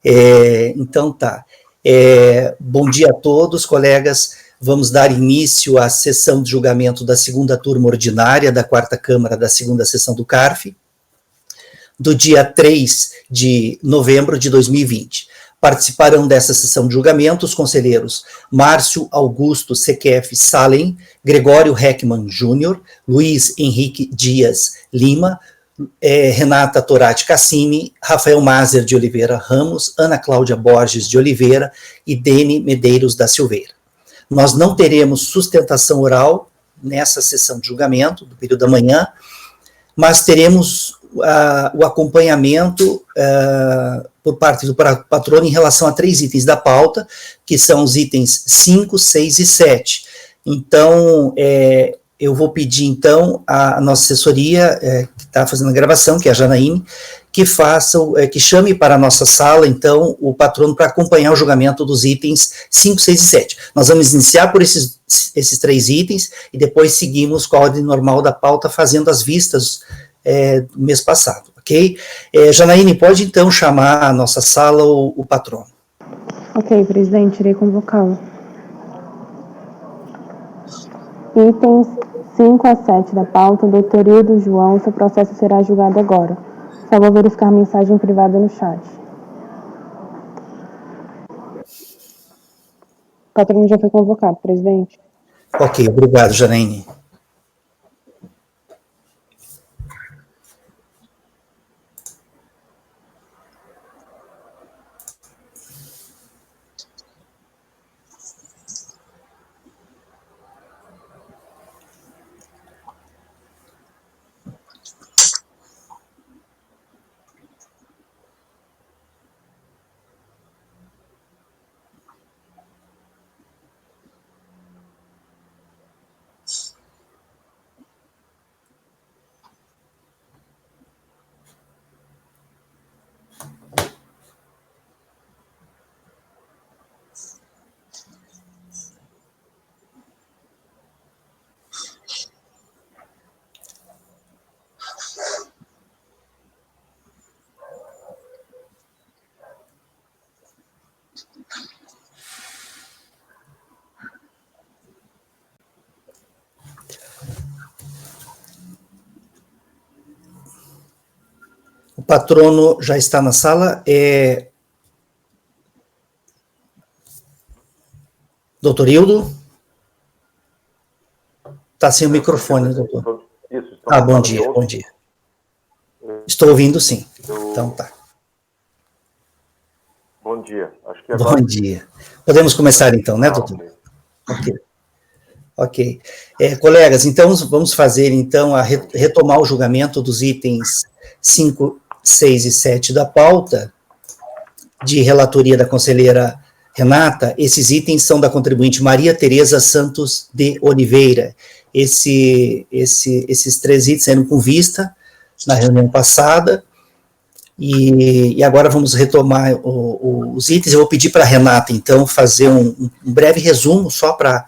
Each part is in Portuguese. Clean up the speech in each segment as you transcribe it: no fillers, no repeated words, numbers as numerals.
Então tá. Bom dia a todos, colegas. Vamos dar início à sessão de julgamento da segunda turma ordinária da quarta Câmara da segunda sessão do CARF, do dia 3 de novembro de 2020. Participarão dessa sessão de julgamento os conselheiros Márcio Augusto Sequef Salem, Gregório Heckmann Júnior, Luiz Henrique Dias Lima, Renata Torati Cassini, Rafael Mazer de Oliveira Ramos, Ana Cláudia Borges de Oliveira e Dene Medeiros da Silveira. Nós não teremos sustentação oral nessa sessão de julgamento, do período da manhã, mas teremos o acompanhamento por parte do patrono em relação a 3 itens da pauta, que são os itens 5, 6 e 7. Então, eu vou pedir, então, à nossa assessoria, que está fazendo a gravação, que é a Janaíne, que chame para a nossa sala, então, o patrono para acompanhar o julgamento dos itens 5, 6 e 7. Nós vamos iniciar por esses 3 itens, e depois seguimos com a ordem normal da pauta, fazendo as vistas do mês passado, ok? Janaíne, pode, então, chamar à nossa sala o patrono. Ok, presidente, irei convocá-lo. Itens 5 a 7 da pauta, doutor Hildo João, seu processo será julgado agora. Só vou verificar mensagem privada no chat. O patrono já foi convocado, presidente. Ok, obrigado, Janaíne. O patrono já está na sala. Doutor Hildo? Está sem o microfone, doutor. Isso. Bom dia, bom dia. Estou ouvindo, sim. Então tá. Bom dia. Acho que agora... Bom dia. Podemos começar então, né, doutor? Ok. Colegas, então vamos fazer então retomar o julgamento dos itens 5, 6 e 7 da pauta, de relatoria da conselheira Renata. Esses itens são da contribuinte Maria Tereza Santos de Oliveira. Esses 3 itens saíram com vista na reunião passada, e agora vamos retomar os itens. Eu vou pedir para a Renata, então, fazer um breve resumo, só para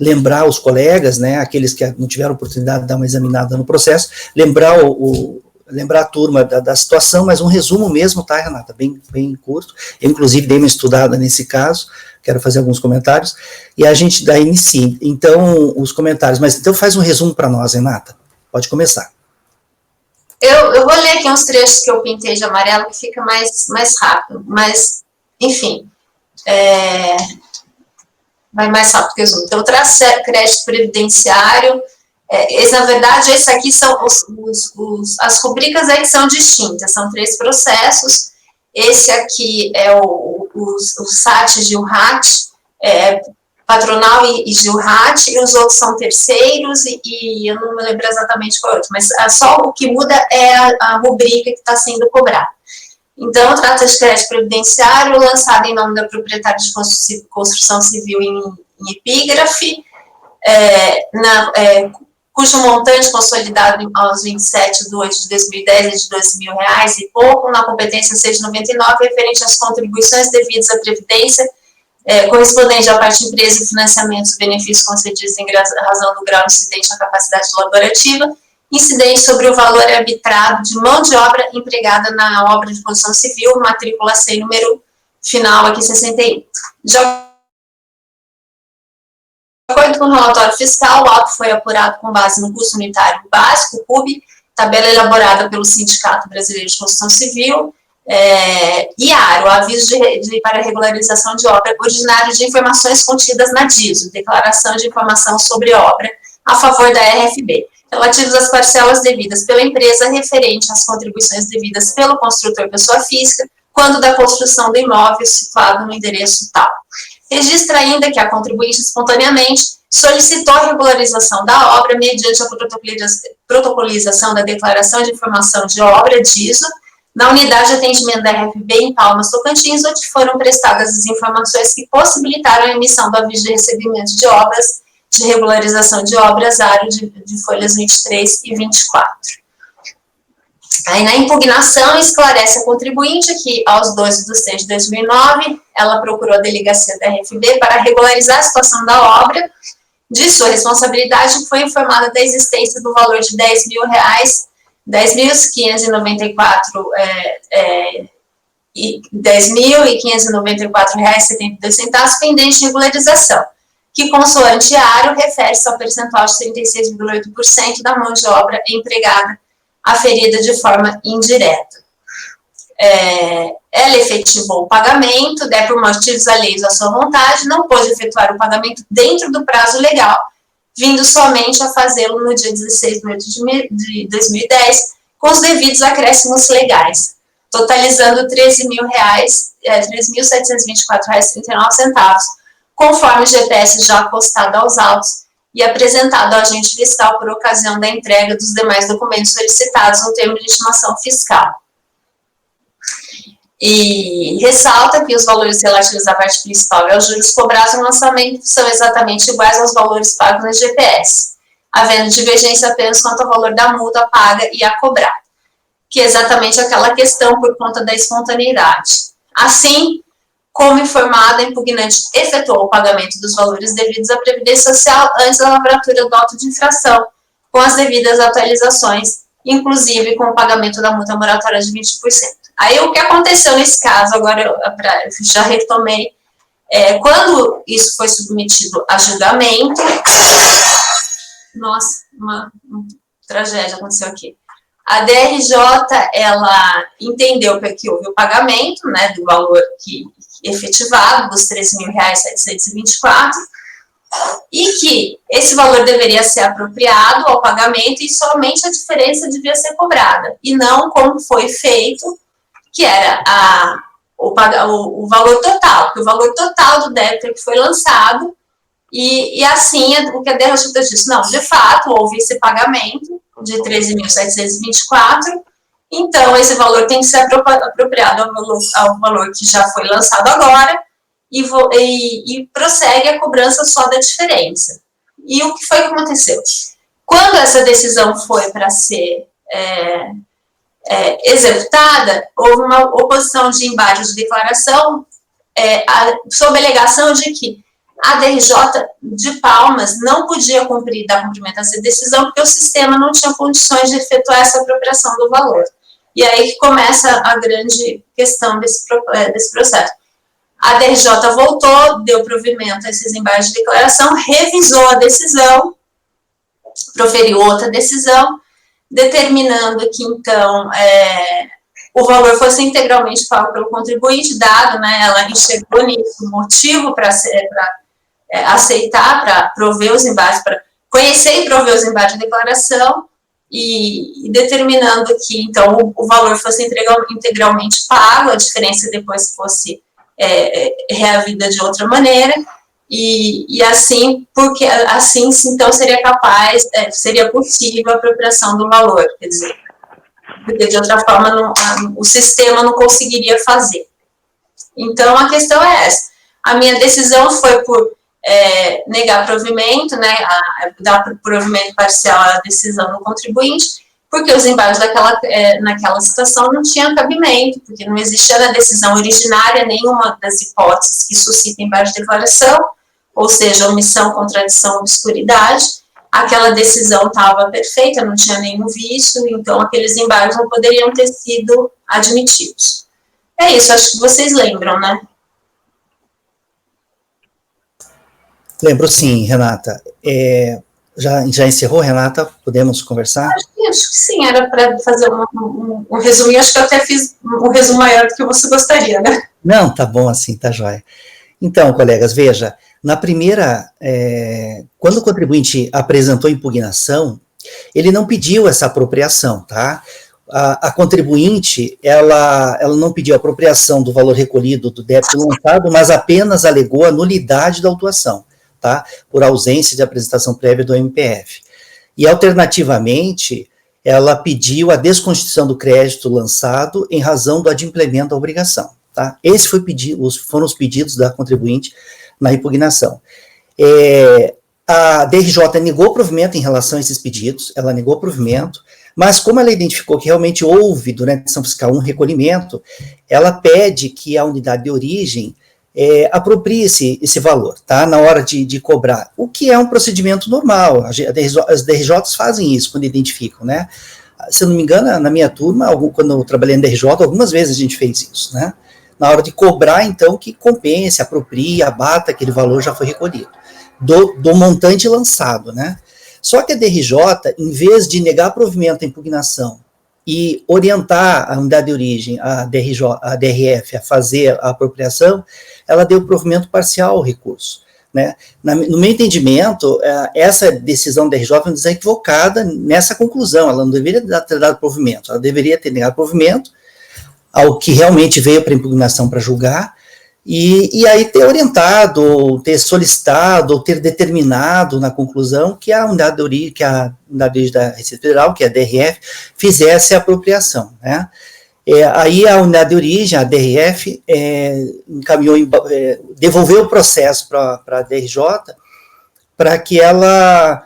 lembrar os colegas, né, aqueles que não tiveram oportunidade de dar uma examinada no processo, lembrar a turma da situação, mas um resumo mesmo, tá, Renata? Bem curto. Eu, inclusive, dei uma estudada nesse caso, quero fazer alguns comentários, e a gente daí inicia, então, os comentários. Mas, então, faz um resumo para nós, Renata. Pode começar. Eu vou ler aqui uns trechos que eu pintei de amarelo, que fica mais rápido, mas, enfim, vai mais rápido que o resumo. Então, crédito previdenciário. Na verdade, esse aqui são as rubricas aí que são distintas, são 3 processos. Esse aqui é o SAT e GILRAT, patronal e GILRAT, e os outros são terceiros, e eu não me lembro exatamente qual é o outro, mas só o que muda é a rubrica que está sendo cobrada. Então, trata de crédito previdenciário lançado em nome da proprietária de construção civil em epígrafe, cujo montante consolidado aos 27/8/2010 é de R$2.000 e pouco, na competência 699, referente às contribuições devidas à Previdência, correspondente à parte empresa e financiamentos e benefícios concedidos em razão do grau incidente na capacidade laborativa, incidente sobre o valor arbitrado de mão de obra empregada na obra de construção civil, matrícula C, número final aqui 61. De acordo com o relatório fiscal, o auto foi apurado com base no custo unitário básico, CUB, tabela elaborada pelo Sindicato Brasileiro de Construção Civil, IAR, o aviso para regularização de obra ordinário de informações contidas na DISO, Declaração de Informação sobre Obra, a favor da RFB, relativos às parcelas devidas pela empresa referente às contribuições devidas pelo construtor pessoa física, quando da construção do imóvel situado no endereço tal. Registra ainda que a contribuinte espontaneamente solicitou a regularização da obra mediante a protocolização da Declaração de Informação de Obra, DISO, na unidade de atendimento da RFB em Palmas, Tocantins, onde foram prestadas as informações que possibilitaram a emissão do aviso de recebimento de obras, de regularização de obras, área de folhas 23 e 24. Aí, na impugnação, esclarece a contribuinte que, aos 12 de 6 de 2009, ela procurou a delegacia da RFB para regularizar a situação da obra. De sua responsabilidade, foi informada da existência do valor de R$10.000, R$10.594,72 pendente de regularização, que, consoante aro, refere-se ao percentual de 36,8% da mão de obra empregada aferida de forma indireta. Ela efetivou o pagamento, por motivos alheios à sua vontade, não pôde efetuar o pagamento dentro do prazo legal, vindo somente a fazê-lo no dia 16 de 8 de 2010, com os devidos acréscimos legais, totalizando R$13.724,39, conforme o GPS já acostado aos autos e apresentado ao agente fiscal por ocasião da entrega dos demais documentos solicitados no termo de intimação fiscal. E ressalta que os valores relativos à parte principal e aos juros cobrados no lançamento são exatamente iguais aos valores pagos no GPS, havendo divergência apenas quanto ao valor da multa paga e a cobrada, que é exatamente aquela questão por conta da espontaneidade. Assim, como informada, a impugnante efetuou o pagamento dos valores devidos à Previdência Social antes da lavratura do auto de infração, com as devidas atualizações, inclusive com o pagamento da multa moratória de 20%. Aí, o que aconteceu nesse caso, agora eu já retomei, quando isso foi submetido a julgamento, nossa, uma tragédia aconteceu aqui. A DRJ, ela entendeu que houve o pagamento, né, do valor efetivado, dos R$13.724, e que esse valor deveria ser apropriado ao pagamento e somente a diferença devia ser cobrada, e não como foi feito, que era o valor total, porque o valor total do débito que foi lançado, e assim o que a DRJ disse, não, de fato, houve esse pagamento de R$13.724, então esse valor tem que ser apropriado ao valor que já foi lançado agora, e prossegue a cobrança só da diferença. E o que foi que aconteceu? Quando essa decisão foi para ser executada, houve uma oposição de embate de declaração sob a alegação de que a DRJ de Palmas não podia dar cumprimento a essa decisão porque o sistema não tinha condições de efetuar essa apropriação do valor. E aí que começa a grande questão desse processo. A DRJ voltou, deu provimento a esses embates de declaração, revisou a decisão, proferiu outra decisão, determinando que, então, o valor fosse integralmente pago pelo contribuinte, dado, né, ela enxergou nisso motivo para aceitar, para prover os embates, para conhecer e prover os embates de declaração, e determinando que, então, o valor fosse integralmente pago, a diferença depois fosse reavida de outra maneira, e assim, porque assim, então, seria possível a apropriação do valor, quer dizer, porque de outra forma o sistema não conseguiria fazer. Então, a questão é essa. A minha decisão foi por negar provimento, né, dar provimento parcial à decisão do contribuinte, porque os embargos naquela situação não tinham cabimento, porque não existia na decisão originária nenhuma das hipóteses que suscitam embargo de declaração, ou seja, omissão, contradição, obscuridade, aquela decisão estava perfeita, não tinha nenhum vício, então aqueles embargos não poderiam ter sido admitidos. É isso, acho que vocês lembram, né? Lembro sim, Renata. Já encerrou, Renata? Podemos conversar? Acho que sim, era para fazer um resuminho, acho que eu até fiz um resumo maior do que você gostaria, né? Não, tá bom assim, tá jóia. Então, colegas, veja, na primeira, quando o contribuinte apresentou impugnação, ele não pediu essa apropriação, tá? A contribuinte, ela não pediu apropriação do valor recolhido do débito lançado, mas apenas alegou a nulidade da autuação, tá? Por ausência de apresentação prévia do MPF. E, alternativamente, ela pediu a desconstituição do crédito lançado em razão do adimplemento da obrigação, tá? Esses foram os pedidos da contribuinte na impugnação. A DRJ negou provimento em relação a esses pedidos, ela negou provimento, mas como ela identificou que realmente houve, durante a ação fiscal, um recolhimento, ela pede que a unidade de origem aproprie esse valor, tá? Na hora de cobrar, o que é um procedimento normal. As DRJs fazem isso quando identificam, né? Se eu não me engano, na minha turma, quando eu trabalhei na DRJ, algumas vezes a gente fez isso, né? Na hora de cobrar, então, que compense, aproprie, abata aquele valor já foi recolhido, do montante lançado, né? Só que a DRJ, em vez de negar provimento à impugnação e orientar a unidade de origem, a DRF, a fazer a apropriação, ela deu provimento parcial ao recurso, né? No meu entendimento, essa decisão da DRJ é uma decisão equivocada nessa conclusão, ela não deveria ter dado provimento, ela deveria ter negado provimento ao que realmente veio para impugnação para julgar, e aí ter orientado, ter solicitado, ter determinado na conclusão que a unidade de origem, da Receita Federal, que é a DRF, fizesse a apropriação, né? Aí a unidade de origem, a DRF, encaminhou, devolveu o processo para a DRJ para que ela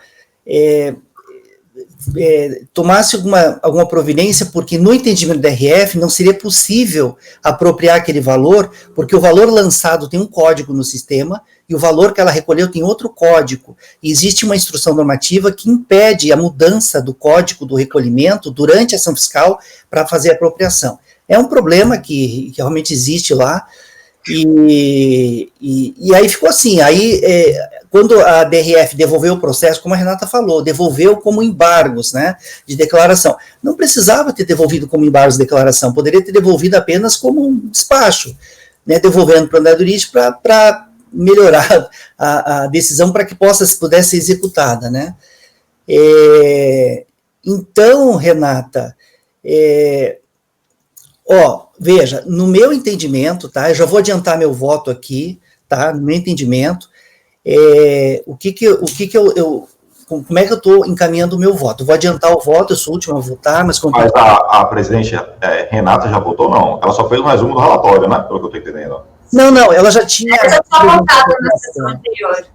tomasse alguma providência, porque no entendimento da DRF não seria possível apropriar aquele valor, porque o valor lançado tem um código no sistema e o valor que ela recolheu tem outro código. E existe uma instrução normativa que impede a mudança do código do recolhimento durante a ação fiscal para fazer a apropriação. É um problema que realmente existe lá, e aí ficou assim. Aí, quando a DRF devolveu o processo, como a Renata falou, devolveu como embargos, né, de declaração. Não precisava ter devolvido como embargos de declaração, poderia ter devolvido apenas como um despacho, né, devolvendo para a unidade de origem para melhorar a decisão para que pudesse ser executada, né. Então, Renata, veja, no meu entendimento, tá, eu já vou adiantar meu voto aqui, tá, no meu entendimento, como é que eu estou encaminhando o meu voto? Eu vou adiantar o voto, eu sou o último a votar, mas a presidente Renata já votou, não? Ela só fez um resumo do relatório, né? Pelo que eu estou entendendo. Não, ela já tinha... Ela já tinha votado na sessão anterior.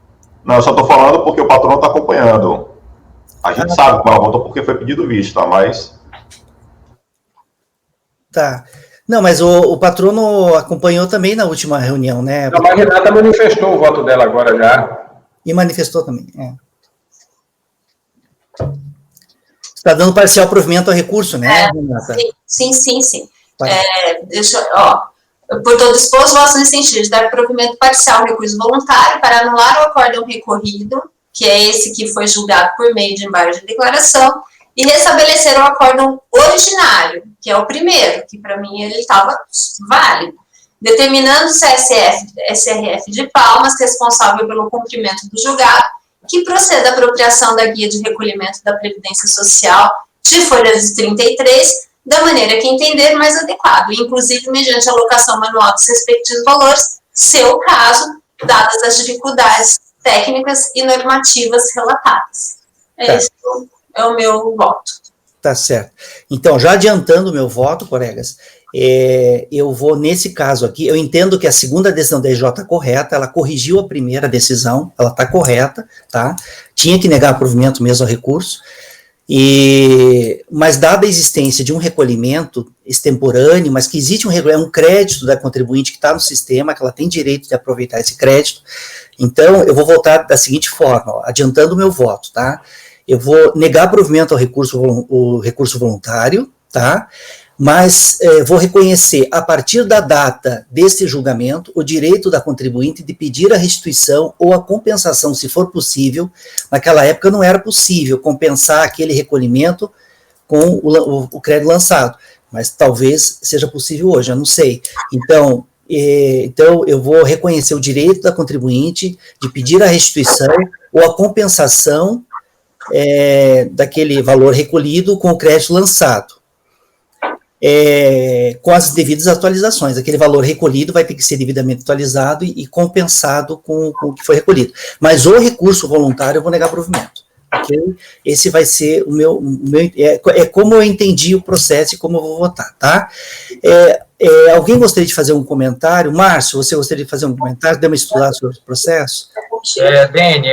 Não, eu só estou falando porque o patrão está acompanhando. A gente sabe como ela votou porque foi pedido vista, mas... Tá. Não, mas o patrono acompanhou também na última reunião, né? Não, mas a Renata manifestou o voto dela agora já. E manifestou também, Está dando parcial provimento ao recurso, né, Renata? Sim. Por todo disposto, voto nesse sentido de dar provimento parcial ao recurso voluntário para anular o acórdão recorrido, que é esse que foi julgado por meio de embargo de declaração, e restabelecer o acórdão originário, que é o primeiro, que para mim ele estava válido, determinando o SRF de Palmas, responsável pelo cumprimento do julgado, que proceda à apropriação da guia de recolhimento da Previdência Social de folhas 33, da maneira que entender mais adequado, inclusive mediante alocação manual dos respectivos valores, se o caso, dadas as dificuldades técnicas e normativas relatadas. Esse é o meu voto. Tá certo. Então, já adiantando o meu voto, colegas, eu vou, nesse caso aqui, eu entendo que a segunda decisão da EJ está correta, ela corrigiu a primeira decisão, ela está correta, tá? Tinha que negar provimento mesmo ao recurso, Mas dada a existência de um recolhimento extemporâneo, mas que existe um crédito da contribuinte que está no sistema, que ela tem direito de aproveitar esse crédito, então eu vou votar da seguinte forma, ó, adiantando o meu voto, tá? Eu vou negar provimento ao recurso voluntário, tá? Mas vou reconhecer, a partir da data deste julgamento, o direito da contribuinte de pedir a restituição ou a compensação, se for possível. Naquela época não era possível compensar aquele recolhimento com o crédito lançado, mas talvez seja possível hoje, eu não sei. Então eu vou reconhecer o direito da contribuinte de pedir a restituição ou a compensação daquele valor recolhido com o crédito lançado. Com as devidas atualizações, aquele valor recolhido vai ter que ser devidamente atualizado e compensado com o que foi recolhido. Mas o recurso voluntário eu vou negar provimento, ok? Esse vai ser o meu como eu entendi o processo e como eu vou votar, tá? Alguém gostaria de fazer um comentário? Márcio, você gostaria de fazer um comentário? Deu uma estudada sobre o processo? Dene,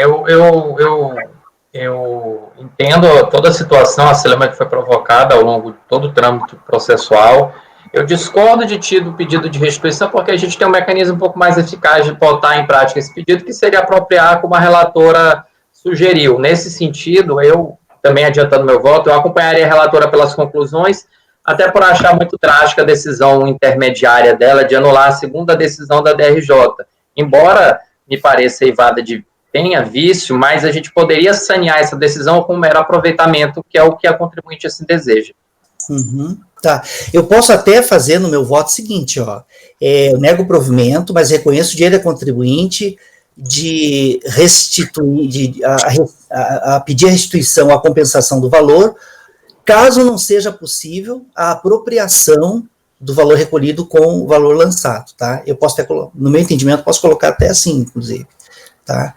eu entendo toda a situação, a celeuma que foi provocada ao longo de todo o trâmite processual. Eu discordo de ti do pedido de restituição, porque a gente tem um mecanismo um pouco mais eficaz de botar em prática esse pedido, que seria apropriar como a relatora sugeriu. Nesse sentido, eu, também adiantando meu voto, eu acompanharia a relatora pelas conclusões, até por achar muito drástica a decisão intermediária dela de anular a segunda decisão da DRJ. Embora me pareça eivada de tenha vício, mas a gente poderia sanear essa decisão com um mero aproveitamento, que é o que a contribuinte assim deseja. Tá, eu posso até fazer no meu voto o seguinte, ó, eu nego o provimento, mas reconheço o direito da contribuinte de restituir, a pedir a restituição, a compensação do valor, caso não seja possível a apropriação do valor recolhido com o valor lançado, tá? Eu posso até, no meu entendimento, posso colocar até assim, inclusive, tá?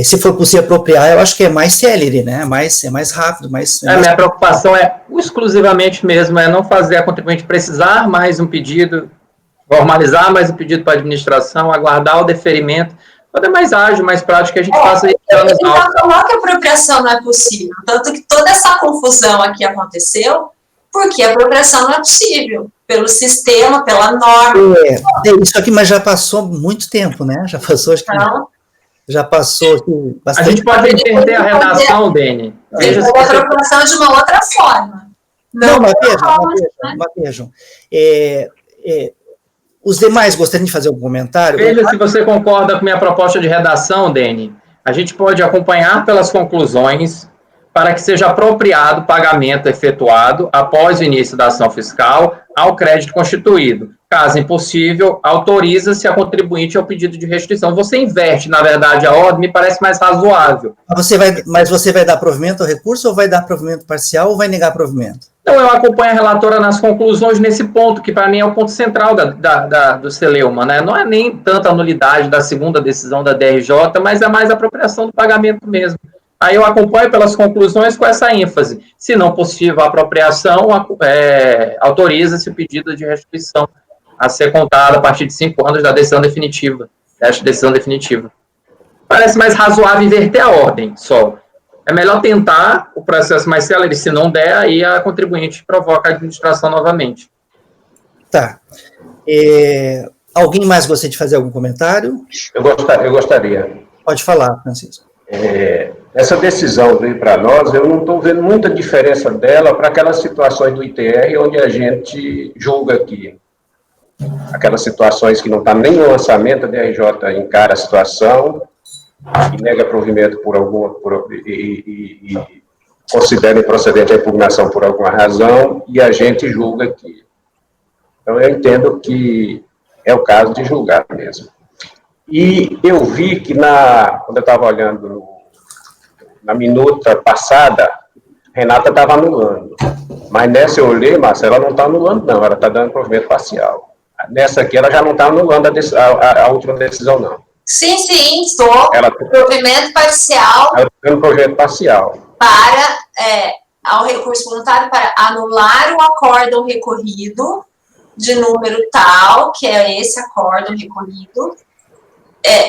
Se for possível apropriar, eu acho que é mais célere, né? É mais rápido, minha preocupação exclusivamente mesmo, não fazer a contribuinte precisar mais um pedido, formalizar mais um pedido para a administração, aguardar o deferimento, quando é mais ágil, mais prático, que a gente faça isso. Então, coloca que a apropriação não é possível, tanto que toda essa confusão aqui aconteceu, porque a apropriação não é possível, pelo sistema, pela norma. Isso aqui, mas já passou muito tempo, né? Já passou, acho que... Não. Já passou bastante. A gente pode inverter a redação, Dene. Veja a apropriação de uma outra forma. Mas vejam. Os demais gostariam de fazer algum comentário? Veja se você concorda com minha proposta de redação, Dene. A gente pode acompanhar pelas conclusões para que seja apropriado o pagamento efetuado após o início da ação fiscal ao crédito constituído. Caso impossível, autoriza-se a contribuinte ao pedido de restituição. Você inverte, na verdade, a ordem, me parece mais razoável. Mas você vai dar provimento ao recurso, ou vai dar provimento parcial, ou vai negar provimento? Então, eu acompanho a relatora nas conclusões nesse ponto, que para mim é o ponto central do celeuma, né? Não é nem tanta a nulidade da segunda decisão da DRJ, mas é mais a apropriação do pagamento mesmo. Aí eu acompanho pelas conclusões com essa ênfase. Se não possível a apropriação, autoriza-se o pedido de restituição a ser contado a partir de 5 anos da decisão definitiva, desta decisão definitiva. Parece mais razoável inverter a ordem, só. É melhor tentar o processo mais célere, se não der, aí a contribuinte provoca a administração novamente. Tá. Alguém mais gostaria de fazer algum comentário? Eu gostaria. Pode falar, Francisco. Essa decisão veio para nós, eu não estou vendo muita diferença dela para aquelas situações do ITR onde a gente julga aqui. Aquelas situações que não está nem no lançamento, a DRJ encara a situação e nega provimento e considera improcedente a impugnação por alguma razão e a gente julga aqui. Então, eu entendo que é o caso de julgar mesmo. E eu vi que quando eu estava olhando na minuta passada, Renata estava anulando. Mas nessa eu olhei, Márcia, ela não está anulando, não, ela está dando provimento parcial. Nessa aqui, ela já não está anulando a última decisão, não. Sim, estou. Provimento parcial. Ela está dando provimento parcial. Ao recurso voluntário para anular o acórdão recorrido de número tal, que é esse acórdão recorrido,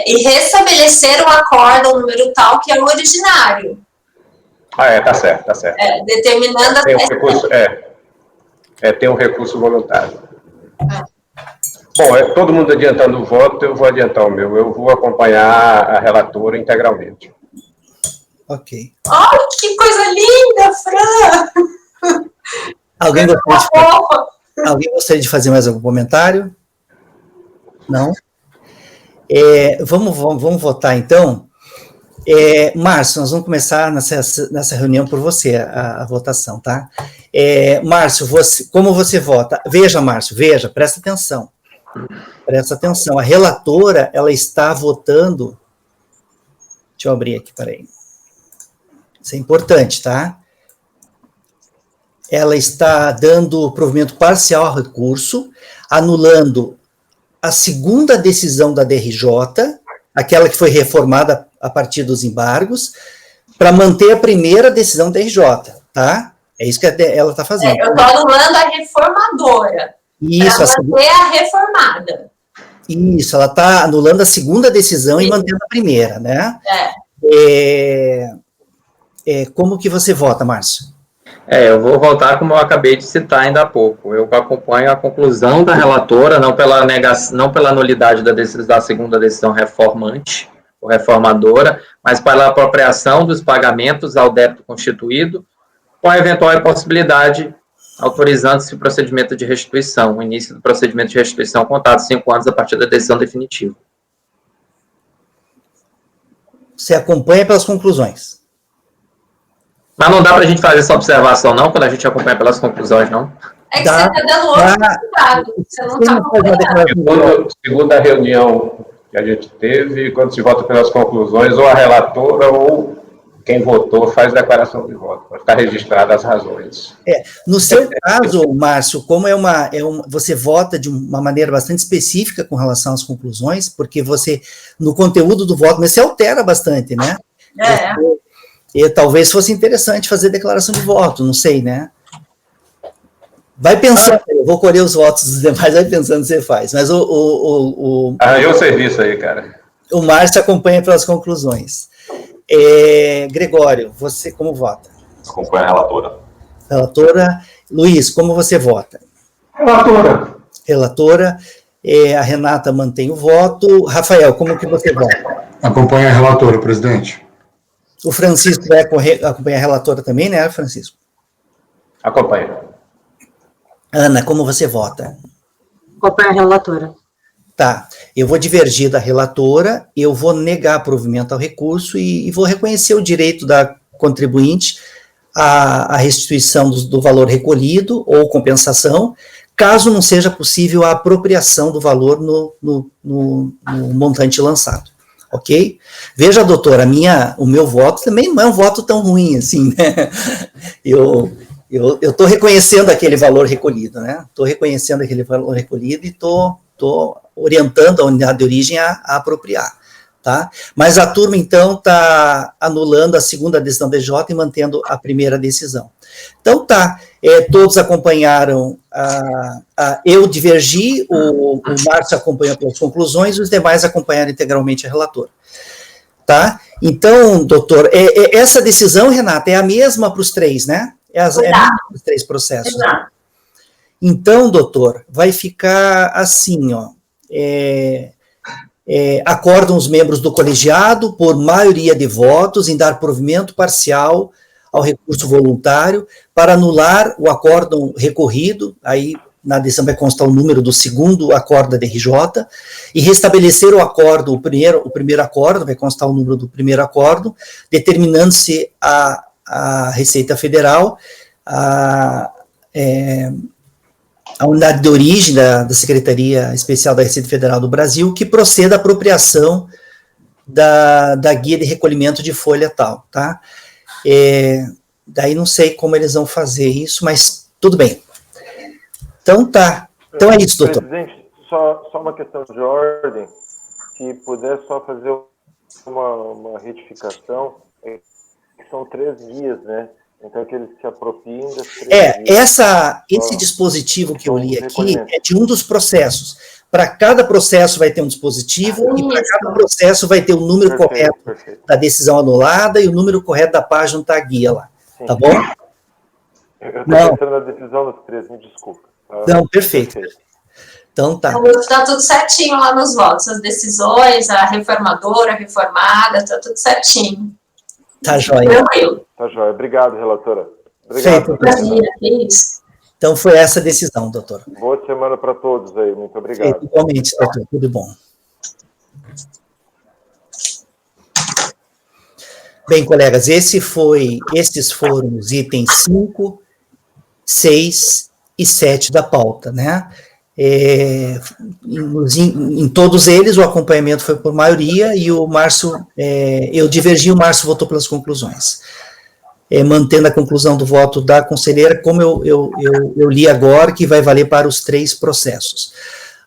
e restabelecer o acórdão número tal, que é o originário. Tá certo, tá certo. Determinando Tem um recurso, tem um recurso voluntário. Bom, todo mundo adiantando o voto, eu vou adiantar o meu. Eu vou acompanhar a relatora integralmente. Ok. Ai, que coisa linda, Fran! Alguém gostaria de fazer mais algum comentário? Não? Vamos votar, então. Márcio, nós vamos começar nessa reunião por você, a votação, tá? Márcio, como você vota? Veja, Márcio, presta atenção. Presta atenção. A relatora, ela está votando... Deixa eu abrir aqui, peraí. Isso é importante, tá? Ela está dando provimento parcial ao recurso, anulando a segunda decisão da DRJ, aquela que foi reformada a partir dos embargos, para manter a primeira decisão da DRJ, tá? É isso que ela está fazendo. Eu estou anulando a reformadora, para manter a reformada. Isso, ela está anulando a segunda decisão e mantendo a primeira, né? Como que você vota, Márcio? Eu vou votar como eu acabei de citar ainda há pouco. Eu acompanho a conclusão da relatora, não pela nulidade da segunda decisão reformante, ou reformadora, mas pela apropriação dos pagamentos ao débito constituído, com a eventual possibilidade, autorizando-se o procedimento de restituição, o início do procedimento de restituição contado 5 anos a partir da decisão definitiva. Você acompanha pelas conclusões. Mas não dá para a gente fazer essa observação, não, quando a gente acompanha pelas conclusões, não? É que você está dando outro resultado, você não está acompanhando. Segundo a reunião que a gente teve, quando se vota pelas conclusões, ou a relatora ou quem votou faz declaração de voto, para ficar registradas as razões. No seu caso, Márcio, como você vota de uma maneira bastante específica com relação às conclusões, porque você, no conteúdo do voto, mas você altera bastante, né? Talvez fosse interessante fazer declaração de voto, não sei, né? Vai pensando, eu vou colher os votos dos demais, vai pensando se você faz. Mas o serviço aí, cara. O Márcio acompanha pelas conclusões. Gregório, você como vota? Acompanha a relatora. Relatora. Luiz, como você vota? Relatora. Relatora. A Renata mantém o voto. Rafael, como que você vota? Acompanha a relatora, presidente. O Francisco vai acompanhar a relatora também, né, Francisco? Acompanha. Ana, como você vota? Acompanha a relatora. Tá, eu vou divergir da relatora, eu vou negar provimento ao recurso e vou reconhecer o direito da contribuinte à restituição do valor recolhido ou compensação, caso não seja possível a apropriação do valor no montante lançado. Ok? Veja, doutora, o meu voto também não é um voto tão ruim assim, né? Eu estou reconhecendo aquele valor recolhido, né? Estou reconhecendo aquele valor recolhido e estou orientando a unidade de origem a apropriar, tá? Mas a turma, então, está anulando a segunda decisão da DJ e mantendo a primeira decisão. Então, tá, todos acompanharam, eu divergi, o Márcio acompanhou pelas conclusões, os demais acompanharam integralmente a relatora, tá? Então, doutor, essa decisão, Renata, é a mesma para os três, né? É a mesma para os três processos. Exato. Então, doutor, vai ficar assim, ó, acordam os membros do colegiado por maioria de votos em dar provimento parcial ao recurso voluntário para anular o acórdão recorrido, aí na decisão vai constar o número do segundo acórdão da DRJ, e restabelecer o acórdão, o primeiro acórdão, vai constar o número do primeiro acórdão, determinando-se a Receita Federal, a unidade de origem da Secretaria Especial da Receita Federal do Brasil, que proceda à apropriação da guia de recolhimento de folha tal, tá? Daí não sei como eles vão fazer isso, mas tudo bem. Então tá. Então é isso, doutor. Presidente, só uma questão de ordem, se puder só fazer uma retificação, que são 3 guias, né? Então, que eles se apropiem das 3 esse dispositivo que eu li aqui é de um dos processos. Para cada processo vai ter um dispositivo e para cada processo vai ter o número correto da decisão anulada e o número correto da página da guia lá. Sim. Tá bom? Eu estou pensando na decisão dos 3, me desculpa. Não, perfeito. Então tá. Então, está tudo certinho lá nos votos, as decisões, a reformadora, a reformada, está tudo certinho. Tá joia. Tranquilo. Tá joia. Obrigado, relatora. Obrigado. Isso. Então foi essa a decisão, doutor. Boa semana para todos aí. Muito obrigado. Igualmente, doutor. Tudo bom. Bem, colegas, esses foram os itens 5, 6 e 7 da pauta, né? Em todos eles, o acompanhamento foi por maioria e o Márcio, eu divergi, o Márcio votou pelas conclusões. Mantendo a conclusão do voto da conselheira, como eu li agora, que vai valer para os 3 processos.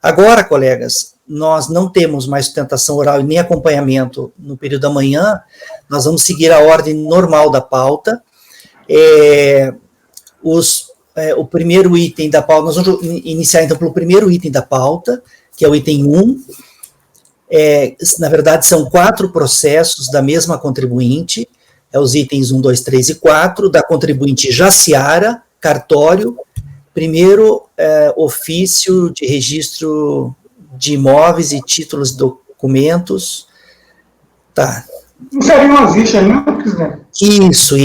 Agora, colegas, nós não temos mais sustentação oral e nem acompanhamento no período da manhã, nós vamos seguir a ordem normal da pauta. O primeiro item da pauta, nós vamos iniciar então pelo primeiro item da pauta, que é o item 1. Na verdade, são 4 processos da mesma contribuinte, os itens 1, 2, 3 e 4, da contribuinte Jaciara Cartório, primeiro ofício de registro de imóveis e títulos de documentos. Tá. Não seria uma ficha, não, presidente? Isso.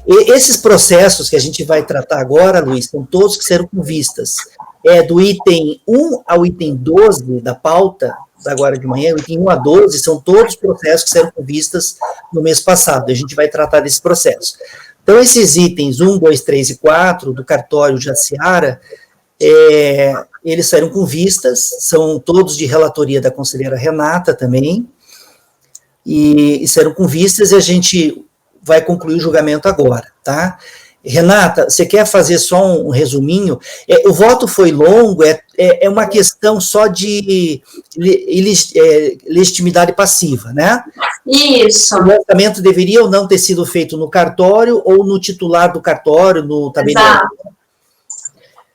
Esses processos que a gente vai tratar agora, Luiz, são todos que serão com vistas. Do item 1 ao item 12 da pauta, agora de manhã, o item 1 a 12, são todos processos que serão com vistas no mês passado. A gente vai tratar desse processo. Então, esses itens 1, 2, 3 e 4 do cartório Jaciara, eles saíram com vistas, são todos de relatoria da conselheira Renata também, e saíram com vistas e a gente vai concluir o julgamento agora, tá? Renata, você quer fazer só um resuminho? O voto foi longo, é uma questão só de legitimidade passiva, né? Isso. O lançamento deveria ou não ter sido feito no cartório ou no titular do cartório, no tabelião.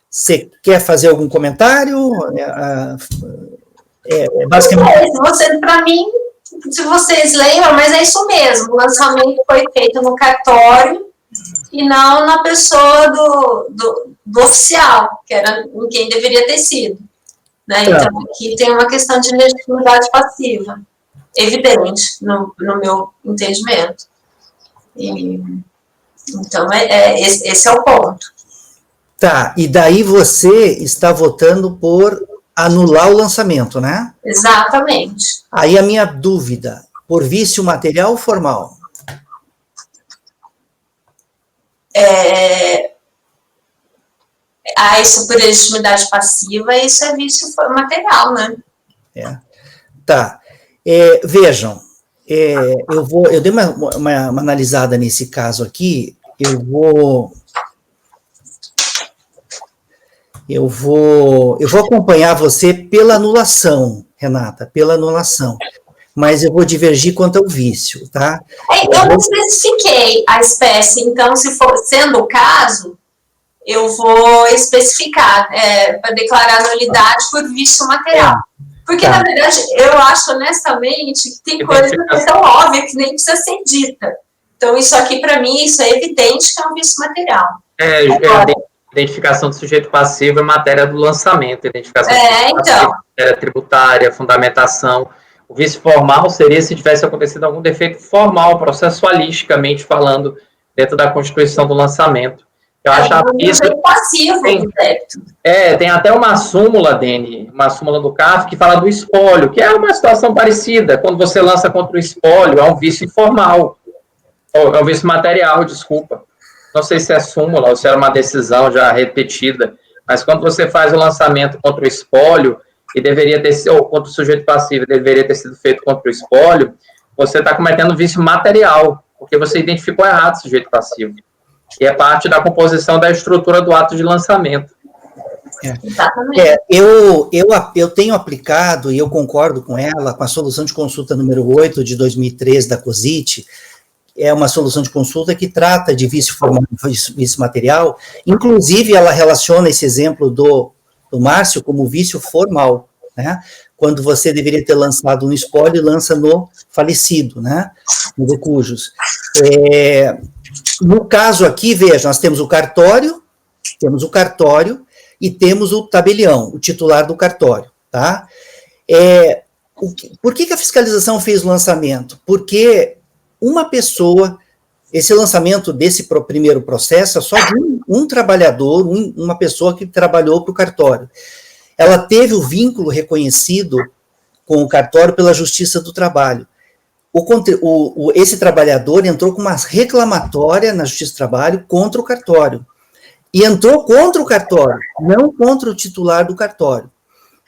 Você quer fazer algum comentário? Basicamente... Para mim, se vocês lembram, mas é isso mesmo, o lançamento foi feito no cartório e não na pessoa do oficial, que era em quem deveria ter sido. Né? Então, aqui tem uma questão de legitimidade passiva, evidente, no meu entendimento. Então, esse é o ponto. Tá, e daí você está votando por anular o lançamento, né? Exatamente. Aí a minha dúvida, por vício material ou formal? Isso por legitimidade passiva, isso é vício material, né? Tá. Vejam, eu dei uma analisada nesse caso aqui, eu vou acompanhar você pela anulação, Renata, pela anulação, mas eu vou divergir quanto ao vício, tá? Eu não especifiquei a espécie, então, se for sendo o caso, eu vou especificar, para declarar nulidade por vício material. Porque, na verdade, eu acho, honestamente, que tem coisa que é tão óbvia que nem precisa ser dita. Então, isso aqui, para mim, isso é evidente que é um vício material. Identificação do sujeito passivo em matéria do lançamento, identificação do sujeito passivo, matéria tributária, fundamentação. O vício formal seria se tivesse acontecido algum defeito formal, processualisticamente falando, dentro da constituição do lançamento. Eu achava que isso... passivo, tem até uma súmula, Dene, uma súmula do CAF, que fala do espólio, que é uma situação parecida. Quando você lança contra o espólio, é um vício informal. É um vício material, desculpa. Não sei se é súmula ou se era uma decisão já repetida, mas quando você faz o lançamento contra o espólio, e deveria ter sido, ou contra o sujeito passivo, deveria ter sido feito contra o espólio, você está cometendo vício material, porque você identificou errado o sujeito passivo. E é parte da composição da estrutura do ato de lançamento. Eu tenho aplicado, e eu concordo com ela, com a solução de consulta número 8 de 2013 da COSIT, é uma solução de consulta que trata de vício formal e vício material, inclusive ela relaciona esse exemplo do Márcio como vício formal, né? Quando você deveria ter lançado no espólio, lança no falecido, né? No decujus. No caso aqui, veja, nós temos o cartório e temos o tabelião, o titular do cartório, tá? Por que a fiscalização fez o lançamento? Porque uma pessoa, esse lançamento desse primeiro processo é só de um trabalhador, uma pessoa que trabalhou para o cartório. Ela teve o vínculo reconhecido com o cartório pela Justiça do Trabalho. Esse trabalhador entrou com uma reclamatória na Justiça do Trabalho contra o cartório. E entrou contra o cartório, não contra o titular do cartório.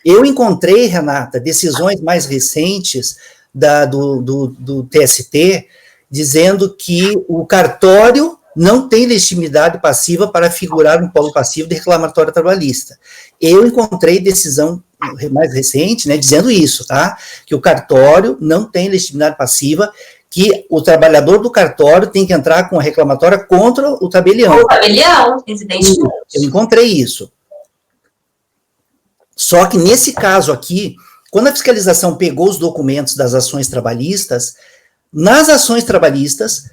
Eu encontrei, Renata, decisões mais recentes do TST, dizendo que o cartório não tem legitimidade passiva para figurar no polo passivo de reclamatória trabalhista. Eu encontrei decisão mais recente, né, dizendo isso, tá? Que o cartório não tem legitimidade passiva, que o trabalhador do cartório tem que entrar com a reclamatória contra o tabelião. O tabelião, evidentemente. Eu encontrei isso. Só que nesse caso aqui, quando a fiscalização pegou os documentos das ações trabalhistas, nas ações trabalhistas,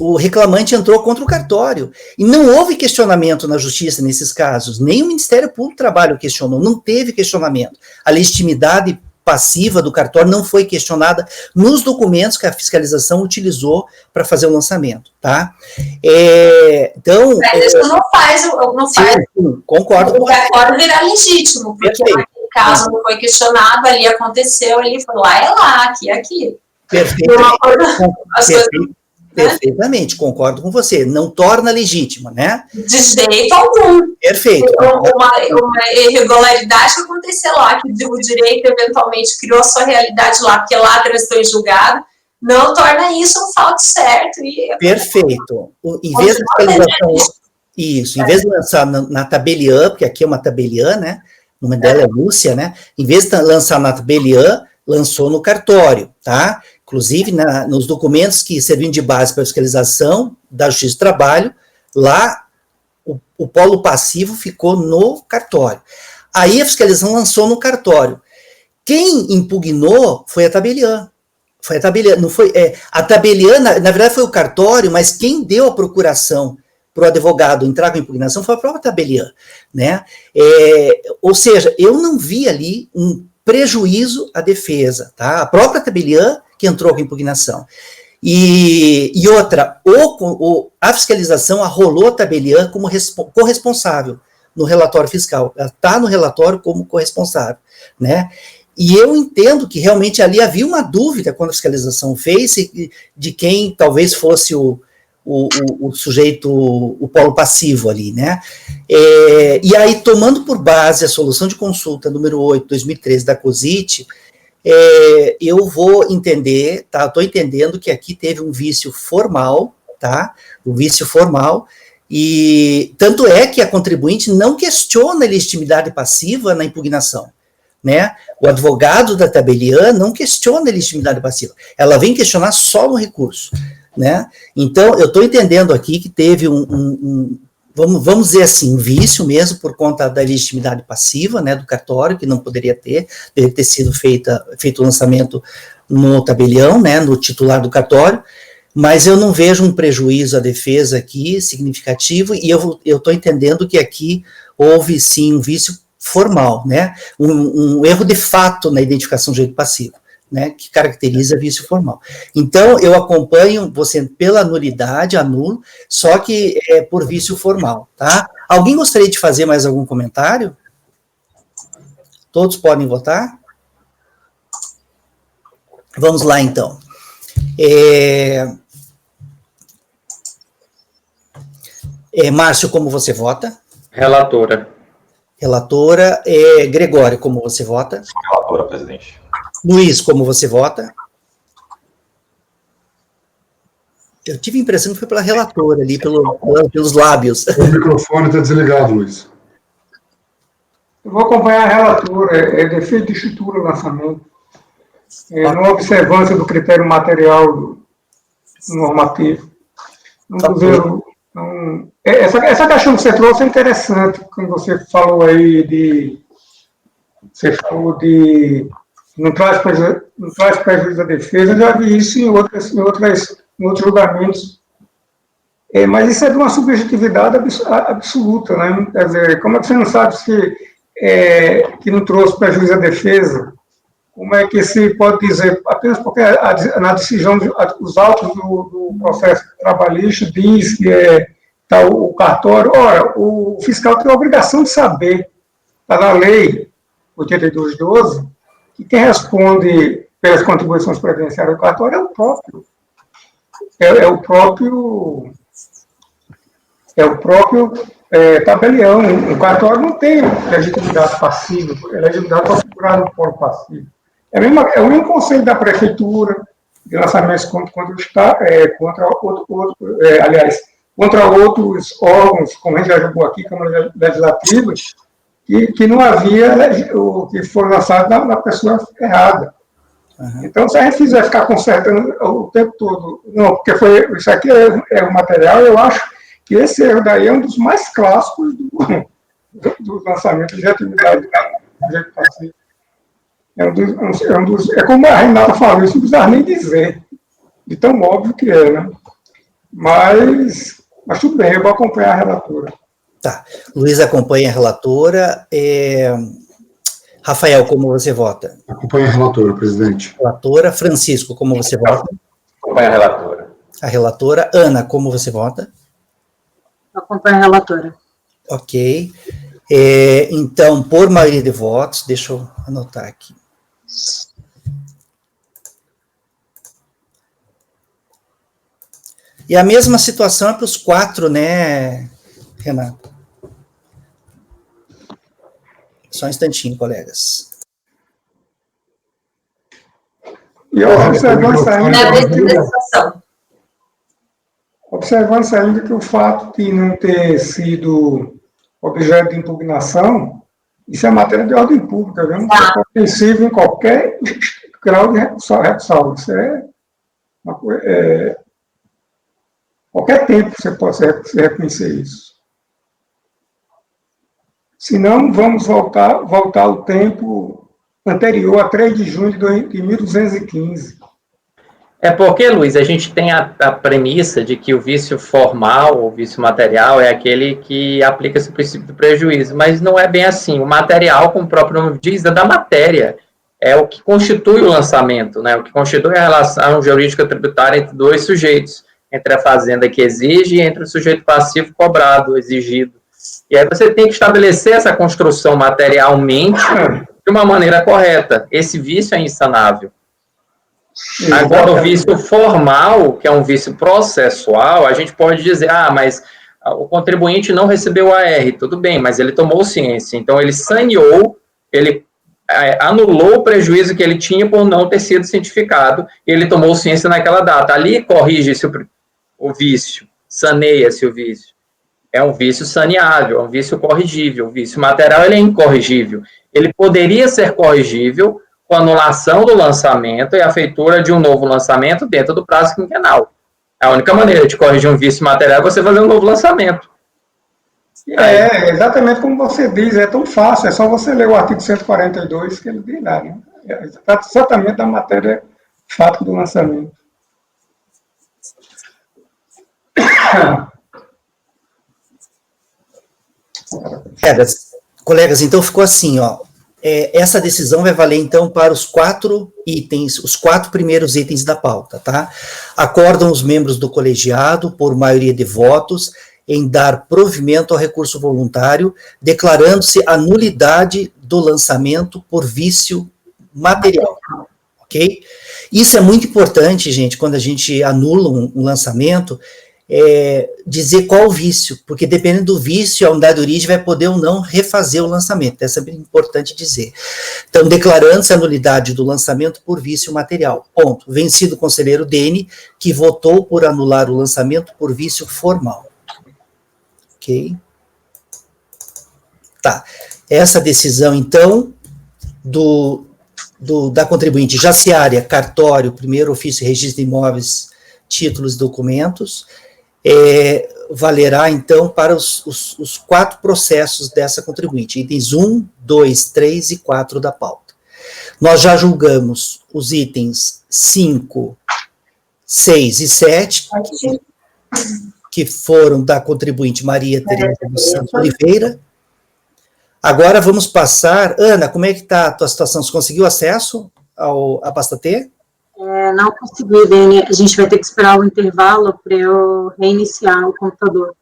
o reclamante entrou contra o cartório. E não houve questionamento na justiça nesses casos. Nem o Ministério Público do Trabalho questionou, não teve questionamento. A legitimidade passiva do cartório não foi questionada nos documentos que a fiscalização utilizou para fazer o lançamento, tá? Então... Mas isso não faz sim, concordo o cartório virar legítimo, porque naquele caso não foi questionado, ali aconteceu, ali foi lá, é lá, aqui é aqui. Perfeitamente, concordo com você. Não torna legítima, né? De jeito algum. Perfeito. Uma irregularidade que aconteceu lá, que o direito eventualmente criou a sua realidade lá, porque lá transitou em julgado, não torna isso um fato certo. Perfeito. Em vez de fiscalização, em vez de lançar na tabeliã, porque aqui é uma tabeliã, né? O nome dela é Lúcia, né? Em vez de lançar na tabeliã, lançou no cartório, tá? Inclusive, nos documentos que serviam de base para a fiscalização da Justiça do Trabalho, lá o polo passivo ficou no cartório. Aí a fiscalização lançou no cartório. Quem impugnou foi a tabeliã. Foi a tabeliã, não foi... a tabeliã, na verdade, foi o cartório, mas quem deu a procuração para o advogado entrar com a impugnação foi a própria tabeliã, né? Ou seja, eu não vi ali um prejuízo à defesa, tá? A própria tabeliã que entrou com a impugnação. E outra, a fiscalização arrolou a tabeliã como corresponsável no relatório fiscal. Ela está no relatório como corresponsável, né? E eu entendo que realmente ali havia uma dúvida quando a fiscalização fez de quem talvez fosse o sujeito, o polo passivo ali, né? E aí, tomando por base a solução de consulta número 8, 2013 da COSIT, eu vou entender, tá? Estou entendendo que aqui teve um vício formal, tá? Um vício formal, e tanto é que a contribuinte não questiona a legitimidade passiva na impugnação, né? O advogado da tabeliã não questiona a legitimidade passiva, ela vem questionar só no recurso, né? Então, eu estou entendendo aqui que teve vamos dizer assim, um vício mesmo por conta da legitimidade passiva, né, do cartório, que não poderia ter sido feito o lançamento no tabelião, né, no titular do cartório, mas eu não vejo um prejuízo à defesa aqui significativo, e eu estou entendendo que aqui houve sim um vício formal, né, um erro de fato na identificação do direito passivo, né, que caracteriza vício formal. Então, eu acompanho você pela nulidade, anulo, só que é por vício formal, tá? Alguém gostaria de fazer mais algum comentário? Todos podem votar? Vamos lá, então. Márcio, como você vota? Relatora. Relatora. Gregório, como você vota? Relatora, presidente. Luiz, como você vota? Eu tive a impressão que foi pela relatora ali, pelos lábios. O microfone está desligado, Luiz. Eu vou acompanhar a relatora, defeito de estrutura do lançamento, não observância do critério material normativo. Então, essa questão que você trouxe é interessante, quando você falou aí de... Você falou de... Não traz prejuízo à defesa, eu já vi isso em outros julgamentos. Mas isso é de uma subjetividade absoluta, né? Quer dizer, como é que você não sabe que não trouxe prejuízo à defesa? Como é que se pode dizer, apenas porque na decisão, os autos do processo trabalhista diz que está o cartório, ora, o fiscal tem a obrigação de saber, está na lei 8212, que quem responde pelas contribuições previdenciárias do cartório é o próprio tabelião. O cartório não tem legitimidade passiva, é legitimidade configurada no fórum passivo. É o mesmo conselho da prefeitura, de lançamentos contra outros órgãos, como a gente já jogou aqui, Câmara Legislativa, que não havia, que foi lançado na pessoa errada. Uhum. Então, se a gente quiser ficar consertando o tempo todo, não, porque isso aqui é um material, eu acho que esse erro daí é um dos mais clássicos do lançamento de atividade do jeito passivo. É como a Renata falou, isso não precisa nem dizer, de tão óbvio que é, né? Mas tudo bem, eu vou acompanhar a relatora. Tá, Luiz acompanha a relatora. Rafael, como você vota? Acompanha a relatora, presidente. Relatora. Francisco, como você vota? Acompanha a relatora. A relatora. Ana, como você vota? Acompanha a relatora. Ok. Então, por maioria de votos, deixa eu anotar aqui. E a mesma situação é para os 4, né, Renato? Só um instantinho, colegas. E observando-se ainda que o fato de não ter sido objeto de impugnação, isso é matéria de ordem pública, viu? É compreensível em qualquer grau de ressalva. Isso qualquer tempo você pode reconhecer isso. Se não, vamos voltar ao tempo anterior a 3 de junho de 1215. É porque, Luiz, a gente tem a premissa de que o vício formal, ou vício material, é aquele que aplica esse princípio do prejuízo, mas não é bem assim. O material, como o próprio nome diz, é da matéria, é o que constitui o lançamento, né? O que constitui a relação jurídica tributária entre dois sujeitos, entre a fazenda que exige e entre o sujeito passivo cobrado, exigido. E aí você tem que estabelecer essa construção materialmente de uma maneira correta. Esse vício é insanável. Agora, o vício formal, que é um vício processual, a gente pode dizer, mas o contribuinte não recebeu AR, tudo bem, mas ele tomou ciência, então ele saneou, ele anulou o prejuízo que ele tinha por não ter sido cientificado, e ele tomou ciência naquela data. Ali corrige-se o vício, saneia-se o vício. É um vício saneável, é um vício corrigível. O vício material ele é incorrigível. Ele poderia ser corrigível com a anulação do lançamento e a feitura de um novo lançamento dentro do prazo quinquenal. A única maneira de corrigir um vício material é você fazer um novo lançamento. Exatamente como você diz, é tão fácil, é só você ler o artigo 142 que ele diz lá, né? É exatamente da matéria fato do lançamento. Colegas, então ficou assim, ó. Essa decisão vai valer, então, para os 4 itens, os 4 primeiros itens da pauta, tá? Acordam os membros do colegiado, por maioria de votos, em dar provimento ao recurso voluntário, declarando-se a nulidade do lançamento por vício material, ok? Isso é muito importante, gente, quando a gente anula um lançamento, dizer qual o vício, porque dependendo do vício, a unidade de origem vai poder ou não refazer o lançamento, é sempre importante dizer. Então, declarando-se a nulidade do lançamento por vício material, ponto. Vencido o conselheiro Dene, que votou por anular o lançamento por vício formal. Ok? Tá. Essa decisão, então, da contribuinte Jaciária Cartório, primeiro ofício de registro de imóveis títulos e documentos, valerá, então, para os 4 processos dessa contribuinte, itens 1, 2, 3 e 4 da pauta. Nós já julgamos os itens 5, 6 e 7, que foram da contribuinte Maria Tereza dos Santos Oliveira. Agora vamos passar... Ana, como é que está a tua situação? Você conseguiu acesso à pasta T? Não consegui, Dani. A gente vai ter que esperar o intervalo para eu reiniciar o computador.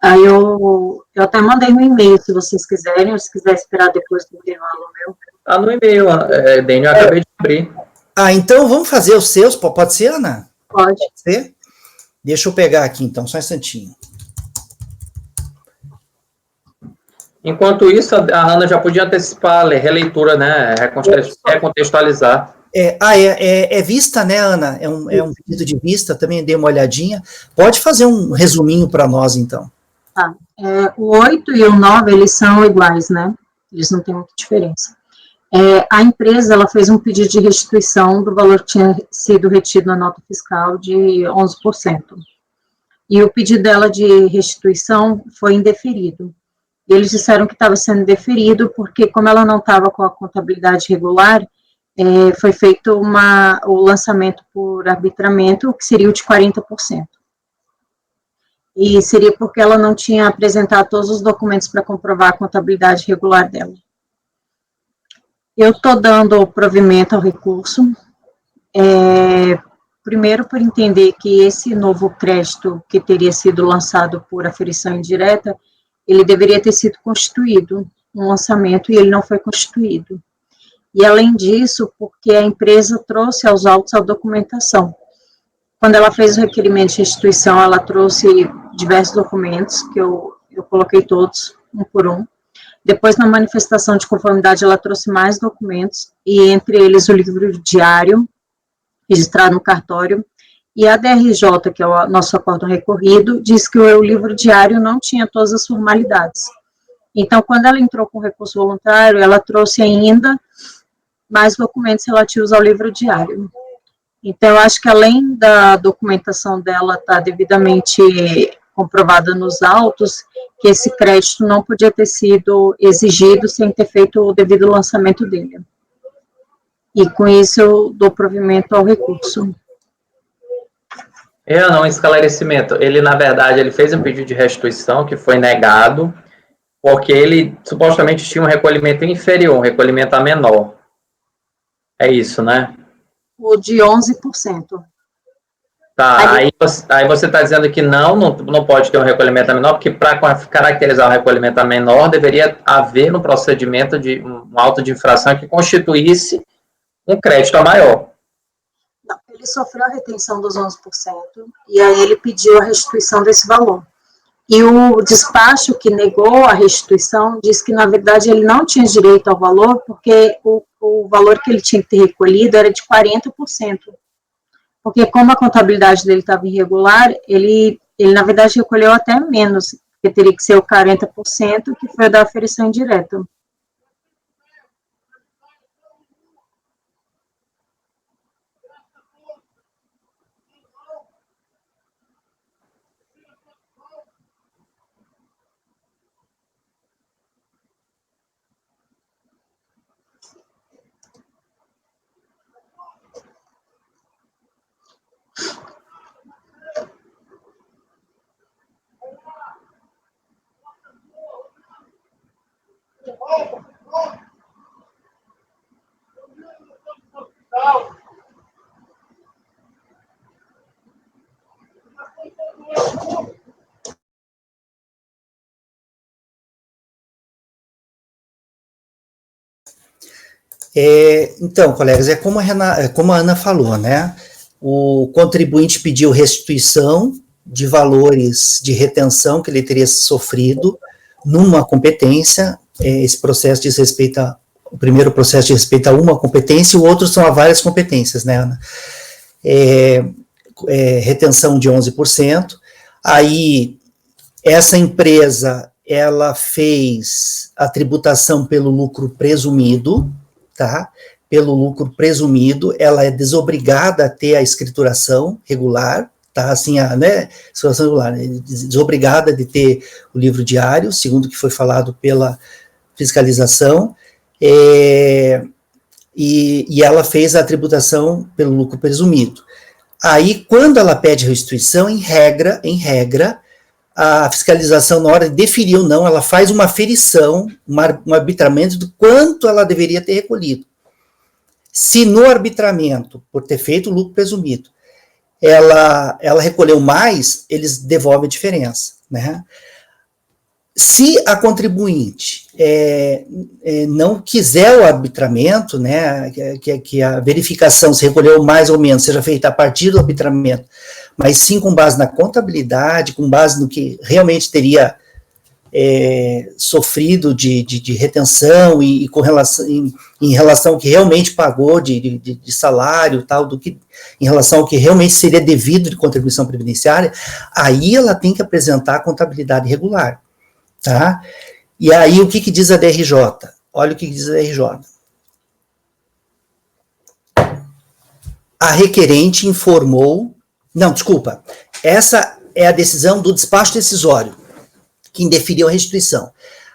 Aí eu até mandei um e-mail, se vocês quiserem, ou se quiser esperar depois do intervalo meu. Tá no e-mail, Dani, eu acabei de abrir. Então vamos fazer os seus, pode ser, Ana? Pode. Pode ser? Deixa eu pegar aqui, então, só um instantinho. Enquanto isso, a Ana já podia antecipar a releitura, né? Recontextualizar. É vista, né, Ana? É um pedido de vista, também dei uma olhadinha. Pode fazer um resuminho para nós, então. Tá. O 8 e o 9, eles são iguais, né? Eles não têm muita diferença. A empresa, ela fez um pedido de restituição do valor que tinha sido retido na nota fiscal de 11%. E o pedido dela de restituição foi indeferido. E eles disseram que estava sendo deferido porque, como ela não estava com a contabilidade regular, foi feito o lançamento por arbitramento, que seria o de 40%. E seria porque ela não tinha apresentado todos os documentos para comprovar a contabilidade regular dela. Eu estou dando provimento ao recurso, primeiro por entender que esse novo crédito que teria sido lançado por aferição indireta, ele deveria ter sido constituído, um lançamento, e ele não foi constituído. E, além disso, porque a empresa trouxe aos autos a documentação. Quando ela fez o requerimento de restituição, ela trouxe diversos documentos, que eu coloquei todos, um por um. Depois, na manifestação de conformidade, ela trouxe mais documentos, e entre eles o livro diário, registrado no cartório, e a DRJ, que é o nosso acórdão recorrido, diz que o livro diário não tinha todas as formalidades. Então, quando ela entrou com recurso voluntário, ela trouxe ainda mais documentos relativos ao livro diário. Então, eu acho que além da documentação dela estar devidamente comprovada nos autos, que esse crédito não podia ter sido exigido sem ter feito o devido lançamento dele. E com isso eu dou provimento ao recurso. Um esclarecimento. Ele, na verdade, ele fez um pedido de restituição que foi negado, porque ele supostamente tinha um recolhimento inferior, um recolhimento a menor. É isso, né? O de 11%. Tá, aí você está dizendo que não pode ter um recolhimento a menor, porque para caracterizar um recolhimento a menor, deveria haver no procedimento de um auto de infração que constituísse um crédito a maior. Não, ele sofreu a retenção dos 11%, e aí ele pediu a restituição desse valor. E o despacho que negou a restituição diz que, na verdade, ele não tinha direito ao valor, porque o valor que ele tinha que ter recolhido era de 40%. Porque, como a contabilidade dele estava irregular, ele, na verdade, recolheu até menos, porque teria que ser o 40%, que foi o da aferição indireta. Então, colegas, como a Ana falou, né? O contribuinte pediu restituição de valores de retenção que ele teria sofrido numa competência. Esse processo diz respeito o primeiro processo diz respeito a uma competência, e o outro são a várias competências, né, Ana? Retenção de 11%. Aí, essa empresa, ela fez a tributação pelo lucro presumido, tá? pelo lucro presumido, ela é desobrigada a ter a escrituração regular, tá, assim, escrituração regular, desobrigada de ter o livro diário, segundo o que foi falado pela fiscalização, e ela fez a tributação pelo lucro presumido. Aí, quando ela pede restituição, em regra, a fiscalização, na hora de deferir ou não, ela faz uma aferição, um arbitramento do quanto ela deveria ter recolhido. Se no arbitramento, por ter feito o lucro presumido, ela recolheu mais, eles devolvem a diferença, né? Se a contribuinte não quiser o arbitramento, né, que a verificação se recolheu mais ou menos seja feita a partir do arbitramento, mas sim com base na contabilidade, com base no que realmente teria sofrido de retenção e com relação, em relação ao que realmente pagou de salário, tal, do que, em relação ao que realmente seria devido de contribuição previdenciária, aí ela tem que apresentar a contabilidade regular. Tá? E aí, o que diz a DRJ? Olha o que diz a DRJ. A requerente informou... Não, desculpa. Essa é a decisão do despacho decisório, que indeferiu a restituição.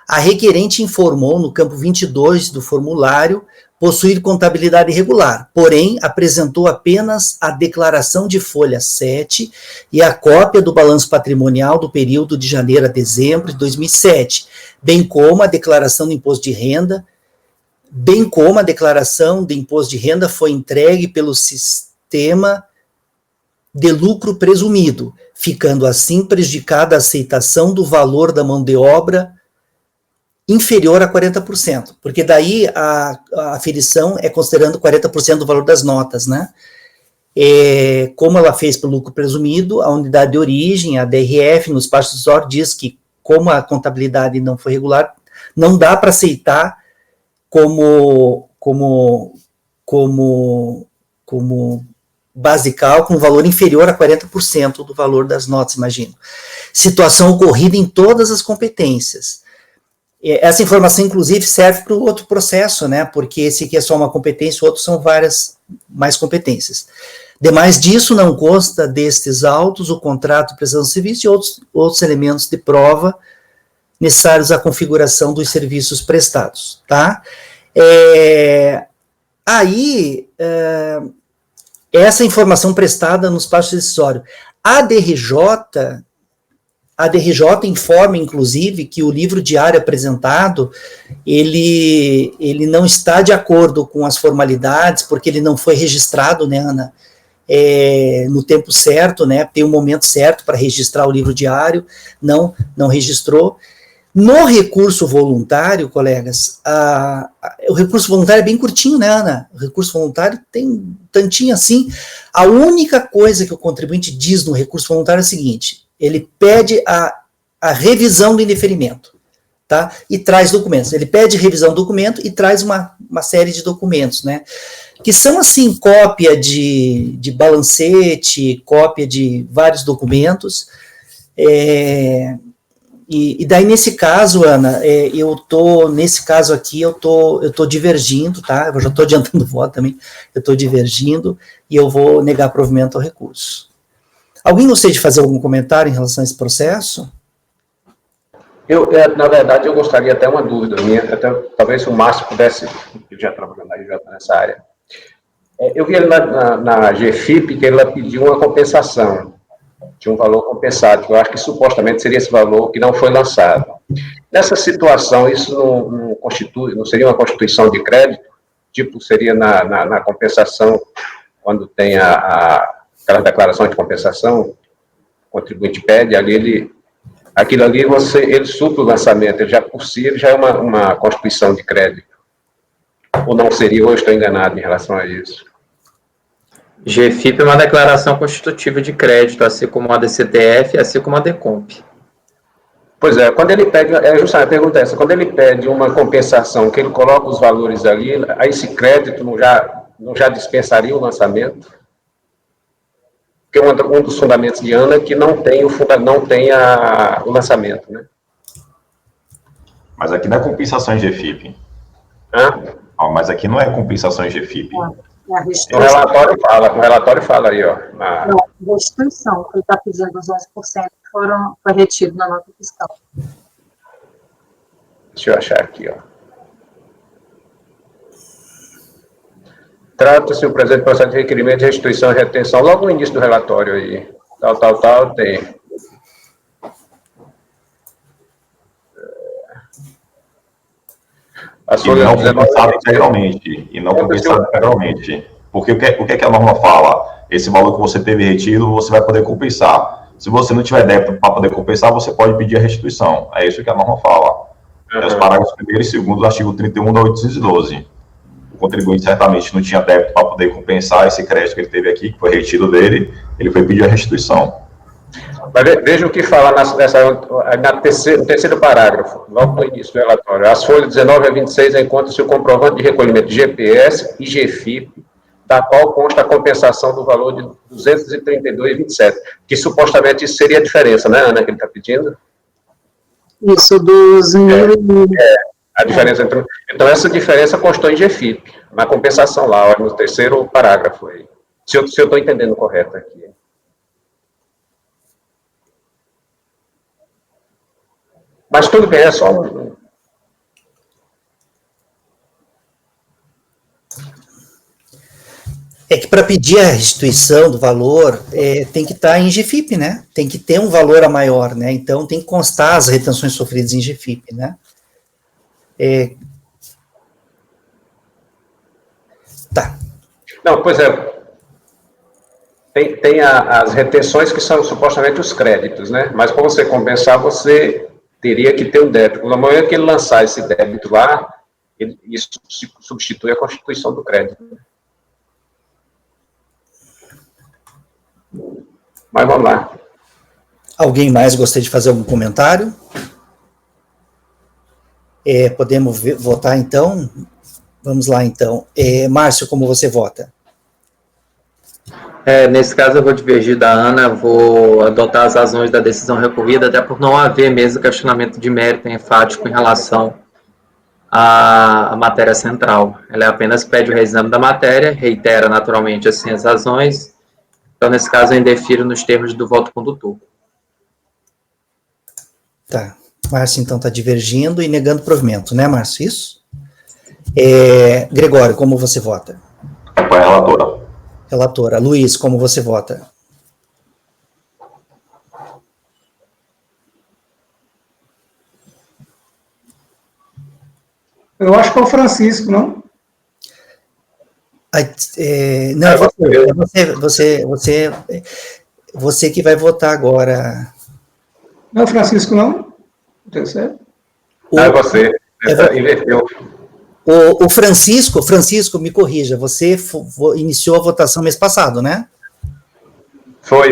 A requerente informou, no campo 22 do formulário, possuir contabilidade regular, porém, apresentou apenas a declaração de folha 7 e a cópia do balanço patrimonial do período de janeiro a dezembro de 2007, bem como a declaração do imposto de renda, foi entregue pelo sistema de lucro presumido, ficando assim prejudicada a aceitação do valor da mão de obra inferior a 40%, porque daí a aferição é considerando 40% do valor das notas, né? Como ela fez pelo lucro presumido, a unidade de origem, a DRF, no espaço decisório, diz que, como a contabilidade não foi regular, não dá para aceitar como basical com valor inferior a 40% do valor das notas, imagino. Situação ocorrida em todas as competências. Essa informação, inclusive, serve para o outro processo, né? Porque esse aqui é só uma competência, o outro são várias mais competências. Demais disso, não consta destes autos o contrato de prestação de serviço e outros elementos de prova necessários à configuração dos serviços prestados, tá? Essa informação prestada no espaço decisório. A DRJ informa, inclusive, que o livro diário apresentado, ele não está de acordo com as formalidades, porque ele não foi registrado, né, Ana, no tempo certo, né, tem um momento certo para registrar o livro diário, não registrou. No recurso voluntário, colegas, o recurso voluntário é bem curtinho, né, Ana? O recurso voluntário tem tantinho assim. A única coisa que o contribuinte diz no recurso voluntário é o seguinte: ele pede a revisão do indeferimento, tá? E traz documentos. Ele pede revisão do documento e traz uma série de documentos, né? Que são, assim, cópia de balancete, cópia de vários documentos. E daí, nesse caso, Ana, nesse caso aqui, eu tô divergindo, tá? Eu já estou adiantando o voto também, eu estou divergindo e eu vou negar provimento ao recurso. Alguém gostaria de fazer algum comentário em relação a esse processo? Na verdade, eu gostaria até uma dúvida minha, até, talvez o Márcio pudesse, eu já trabalhando nessa área. Eu vi na GFIP que ela pediu uma compensação, tinha um valor compensado, que eu acho que supostamente seria esse valor que não foi lançado. Nessa situação, isso não seria uma constituição de crédito? Tipo, seria na compensação, quando tem aquela declaração de compensação, o contribuinte pede, aquilo ali ele supre o lançamento, ele já por si ele já é uma constituição de crédito. Ou não seria, ou eu estou enganado em relação a isso? GFIP é uma declaração constitutiva de crédito, assim como a DCTF, assim como a DECOMP. Pois é, quando ele pede, justamente a pergunta é essa, quando ele pede uma compensação, que ele coloca os valores ali, aí esse crédito não já dispensaria o lançamento? Porque um dos fundamentos de ANA é que não tem o lançamento, né? Mas aqui não é compensação em GFIP. Mas aqui não é compensação em GFIP. É a O restituição. relatório fala aí, ó. Não, restituição, que ele está pedindo os 11% foi retido na nota fiscal. Deixa eu achar aqui, ó. Trata-se o presente processo de requerimento de restituição e retenção, logo no início do relatório aí. Tal, tem. As E folhas não 19 compensado integralmente. E não compensado integralmente. Porque o que é que a norma fala? Esse valor que você teve retido, você vai poder compensar. Se você não tiver débito para poder compensar, você pode pedir a restituição. É isso que a norma fala. É os parágrafos 1º e 2º do artigo 31 da 812. O contribuinte certamente não tinha débito para poder compensar esse crédito que ele teve aqui, que foi retido dele, ele foi pedir a restituição. Mas veja o que fala no terceiro parágrafo, logo no início do relatório. As folhas 19 a 26 encontram-se o comprovante de recolhimento de GPS e GFIP, da qual consta a compensação do valor de R$ 232,27, que supostamente isso seria a diferença, né, Ana, que ele está pedindo? Isso, dos mil... A diferença entre... Então, essa diferença constou em GFIP, na compensação lá, olha, no terceiro parágrafo aí. Se eu estou entendendo correto aqui. Mas tudo bem, é só um... É que para pedir a restituição do valor, tem que estar em GFIP, né? Tem que ter um valor a maior, né? Então, tem que constar as retenções sofridas em GFIP, né? Tá. Não, pois é. Tem as retenções que são supostamente os créditos, né? Mas para você compensar, você teria que ter um débito. No momento que ele lançar esse débito lá, isso substitui a constituição do crédito. Mas vamos lá. Alguém mais gostaria de fazer algum comentário? Podemos votar, então? Vamos lá, então. Márcio, como você vota? Nesse caso, eu vou divergir da Ana, vou adotar as razões da decisão recorrida, até por não haver mesmo questionamento de mérito enfático em relação à matéria central. Ela apenas pede o reexame da matéria, reitera naturalmente assim as razões. Então, nesse caso, eu indefiro nos termos do voto condutor. Tá. Márcio, então, está divergindo e negando provimento, né, Márcio? Isso? Gregório, como você vota? Acompanha a relatora. Relatora. Luiz, como você vota? Eu acho que é o Francisco, não? Não, você que vai votar agora. Não é o Francisco, não? Tem certo? É você. Inverteu. O Francisco, me corrija, você iniciou a votação mês passado, né? Foi.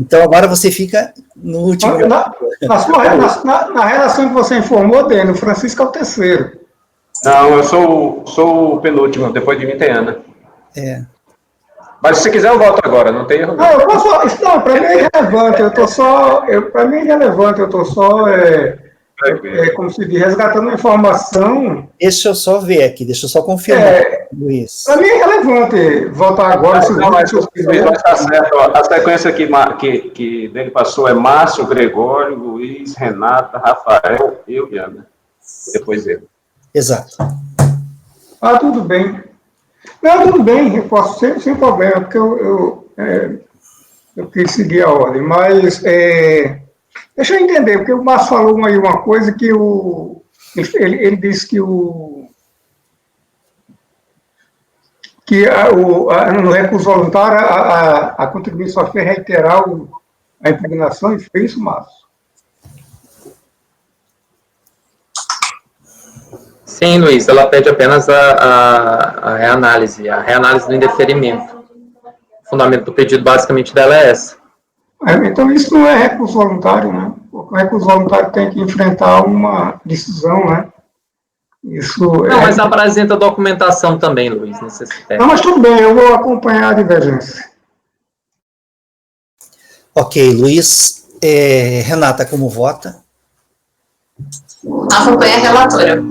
Então agora você fica no último. Na relação que você informou dele, o Francisco é o terceiro. Não, eu sou o penúltimo, depois de mim tem Ana. Mas se quiser eu volto agora, não tem erro. Não, eu posso. Não, para mim é irrelevante, para mim é irrelevante, eu estou só. Como se diz, resgatando a informação. Deixa eu só ver aqui, deixa eu só confirmar, Luiz. Para mim é relevante votar agora. Tá certo, ó, a sequência que dele passou é Márcio, Gregório, Luiz, Renata, Rafael, eu e Ana. Depois ele. Exato. Tudo bem. Não, tudo bem, eu posso sem problema, porque eu quis seguir a ordem, mas deixa eu entender, porque o Márcio falou aí uma coisa que ele disse que no recurso voluntário a contribuição foi reiterar a impugnação, e foi isso, Márcio? Sim, Luiz, ela pede apenas a reanálise do indeferimento. O fundamento do pedido basicamente dela é essa. Então isso não é recurso voluntário, né? O recurso voluntário tem que enfrentar uma decisão, né? Não, mas apresenta documentação também, Luiz, nesse sistema. Não, mas tudo bem, eu vou acompanhar a divergência. Ok, Luiz. Renata, como vota? Acompanha a relatora.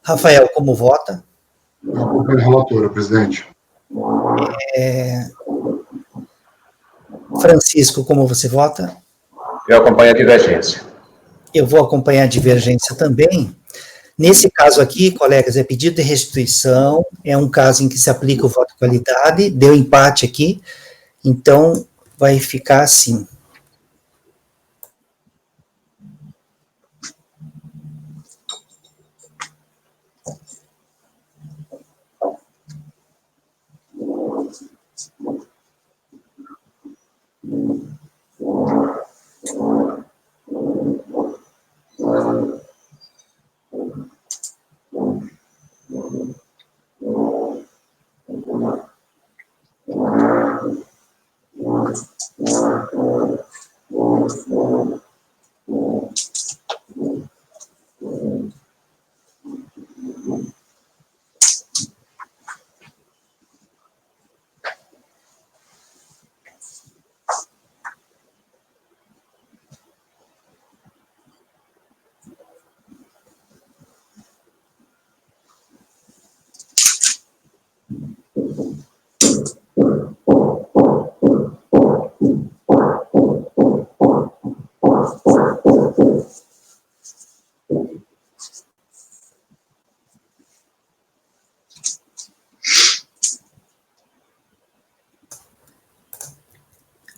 Rafael, como vota? Eu acompanho a relatora, presidente. Francisco, como você vota? Eu acompanho a divergência. Eu vou acompanhar a divergência também. Nesse caso aqui, colegas, é pedido de restituição, é um caso em que se aplica o voto de qualidade, deu empate aqui, então vai ficar assim.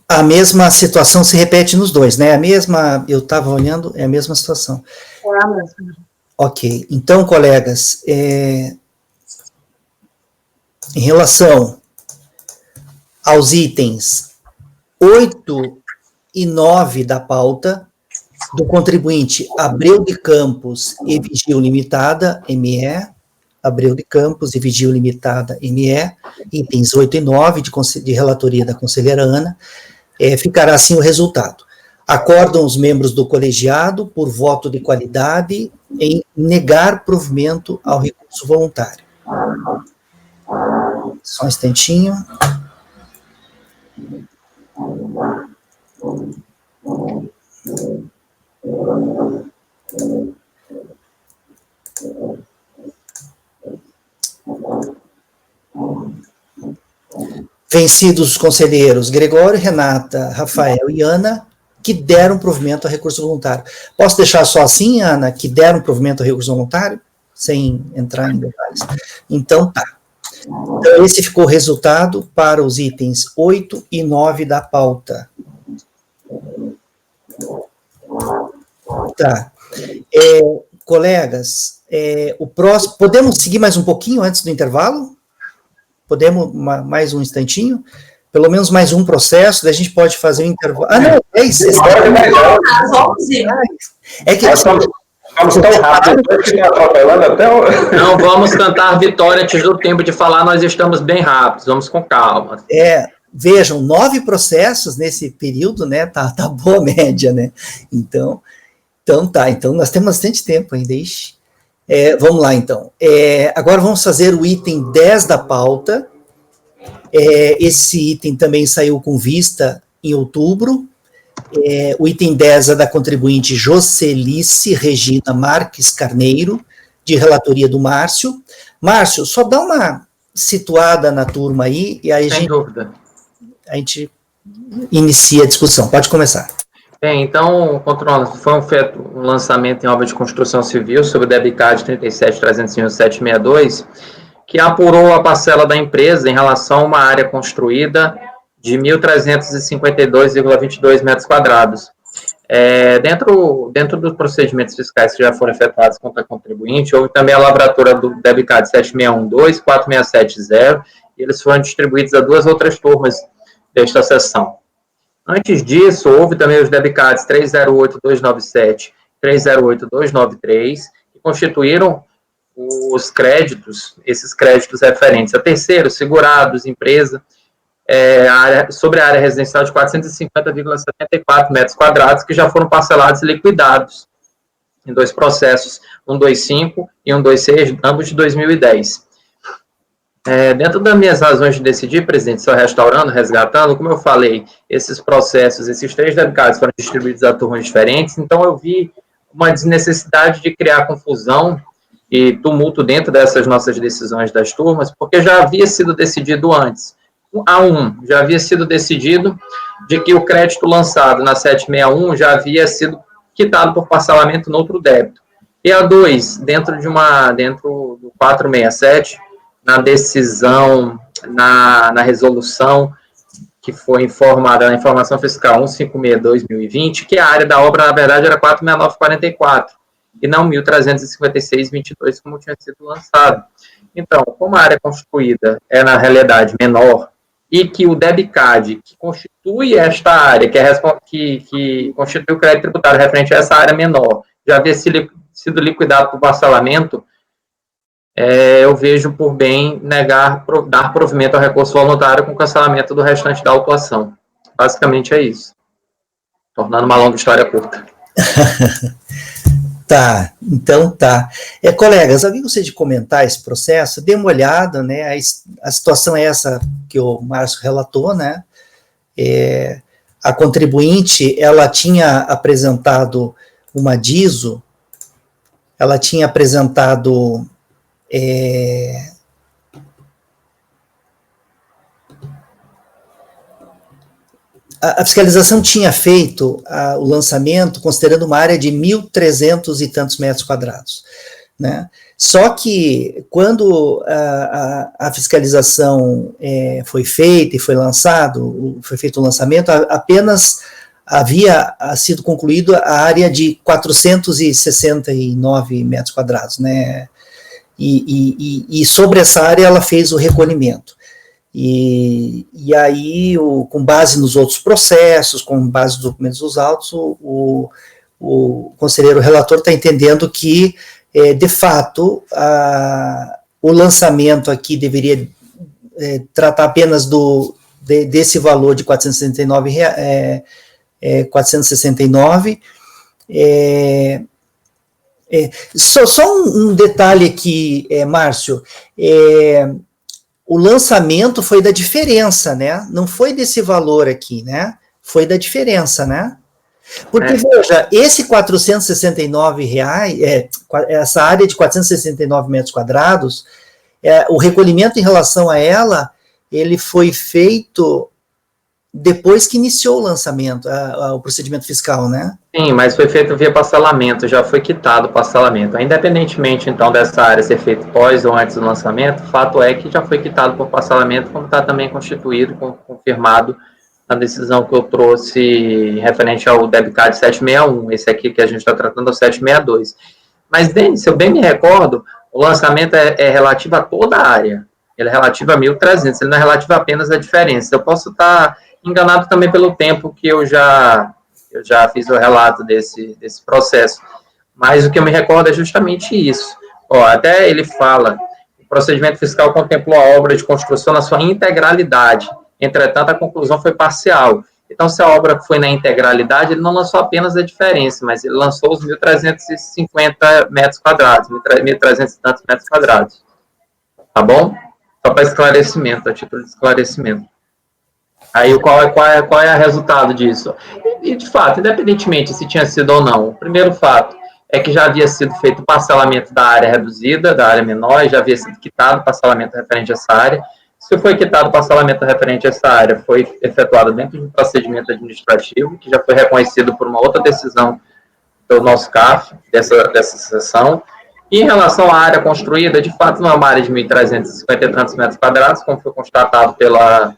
A mesma situação se repete nos dois, né? A mesma, eu estava olhando, é a mesma situação. É a mesma. Ok, então, colegas, em relação aos itens 8 e 9 da pauta, do contribuinte Abreu de Campos e Vigil Limitada, ME, Abreu de Campos e Vigil Limitada, ME, itens 8 e 9 de relatoria da conselheira Ana, ficará assim o resultado. Acordam os membros do colegiado, por voto de qualidade, em negar provimento ao recurso voluntário. Só um instantinho. Vencidos os conselheiros Gregório, Renata, Rafael e Ana, que deram provimento a recurso voluntário. Posso deixar só assim, Ana, que deram provimento a recurso voluntário? Sem entrar em detalhes. Então, tá. Então, esse ficou o resultado para os itens 8 e 9 da pauta. Tá. Colegas, o próximo... Podemos seguir mais um pouquinho antes do intervalo? Podemos mais um instantinho? Pelo menos mais um processo, daí a gente pode fazer um intervalo. Ah, não, é isso. É que... Vamos tão rápido, que estão atropelando até o... Não vamos cantar vitória antes do tempo de falar, nós estamos bem rápidos, vamos com calma. Vejam, 9 processos nesse período, né, tá boa a média, né, então nós temos bastante tempo ainda, vamos lá, então. Agora vamos fazer o item 10 da pauta, esse item também saiu com vista em outubro. O item 10 é da contribuinte Jocelice Regina Marques Carneiro, de relatoria do Márcio. Márcio, só dá uma situada na turma aí, e aí Sem dúvida. A gente inicia a discussão. Pode começar. Bem, então, foi feito um lançamento em obra de construção civil sobre o DEBCAD 37.301.762, que apurou a parcela da empresa em relação a uma área construída de 1.352,22 metros quadrados. Dentro dos procedimentos fiscais que já foram efetuados contra a contribuinte, houve também a lavratura do DEBCAD 7612, 4670, e eles foram distribuídos a 2 outras turmas desta sessão. Antes disso, houve também os DEBCADs 308.297, 308.293, que constituíram os créditos, esses créditos referentes a terceiros, segurados, empresa, sobre a área residencial de 450,74 metros quadrados, que já foram parcelados e liquidados em 2 processos, 125 e 126, ambos de 2010. Dentro das minhas razões de decidir, presidente, só restaurando, resgatando, como eu falei, esses processos, esses 3 DEBCADs foram distribuídos a turmas diferentes, então eu vi uma desnecessidade de criar confusão e tumulto dentro dessas nossas decisões das turmas, porque já havia sido decidido antes. A1 já havia sido decidido de que o crédito lançado na 761 já havia sido quitado por parcelamento no outro débito. E A2, dentro do 467, na decisão, na resolução que foi informada, na informação fiscal 156/2020, que a área da obra, na verdade, era 46944, e não 1.356,22, como tinha sido lançado. Então, como a área construída é, na realidade, menor, e que o DEBCAD, que constitui esta área, que constitui o crédito tributário referente a essa área menor, já havia sido liquidado por parcelamento, eu vejo por bem dar provimento ao recurso voluntário com cancelamento do restante da autuação. Basicamente é isso. Tornando uma longa história curta. Tá, então tá. Colegas, alguém gostaria de comentar esse processo? Dê uma olhada, né? A situação é essa que o Márcio relatou, né? A contribuinte, ela tinha apresentado uma DISO, ela tinha apresentado a fiscalização tinha feito o lançamento considerando uma área de 1.300 e tantos metros quadrados, né? Só que quando a fiscalização foi feita e foi feito o lançamento, apenas havia sido concluído a área de 469 metros quadrados, né? E sobre essa área ela fez o recolhimento. E aí, com base nos outros processos, com base nos documentos dos autos, o conselheiro relator está entendendo que, de fato, o lançamento aqui deveria tratar apenas desse valor de 469, só um detalhe aqui, Márcio, o lançamento foi da diferença, né? Não foi desse valor aqui, né? Foi da diferença, né? Porque, veja, esse 469 reais, essa área de 469 metros quadrados, o recolhimento em relação a ela, ele foi feito depois que iniciou o lançamento, o procedimento fiscal, né? Sim, mas foi feito via parcelamento, já foi quitado o parcelamento. Independentemente, então, dessa área ser feita pós ou antes do lançamento, o fato é que já foi quitado por parcelamento, como está também constituído, confirmado na decisão que eu trouxe referente ao DEBCAD 761, esse aqui que a gente está tratando é o 762. Mas, Denis, se eu bem me recordo, o lançamento é relativo a toda a área. Ele é relativo a 1.300, ele não é relativo apenas à diferença. Eu posso estar enganado também pelo tempo que eu já fiz o relato desse processo. Mas o que eu me recordo é justamente isso. Até ele fala, o procedimento fiscal contemplou a obra de construção na sua integralidade. Entretanto, a conclusão foi parcial. Então, se a obra foi na integralidade, ele não lançou apenas a diferença, mas ele lançou os 1.350 metros quadrados, 1.300 e tantos metros quadrados. Tá bom? Só para esclarecimento, a título de esclarecimento. Aí, qual é o resultado disso? E, de fato, independentemente se tinha sido ou não, o primeiro fato é que já havia sido feito o parcelamento da área reduzida, da área menor, e já havia sido quitado o parcelamento referente a essa área. Se foi quitado o parcelamento referente a essa área, foi efetuado dentro de um procedimento administrativo, que já foi reconhecido por uma outra decisão do nosso CARF, dessa sessão. E em relação à área construída, de fato, não é uma área de 1.350 e tantos metros quadrados, como foi constatado pela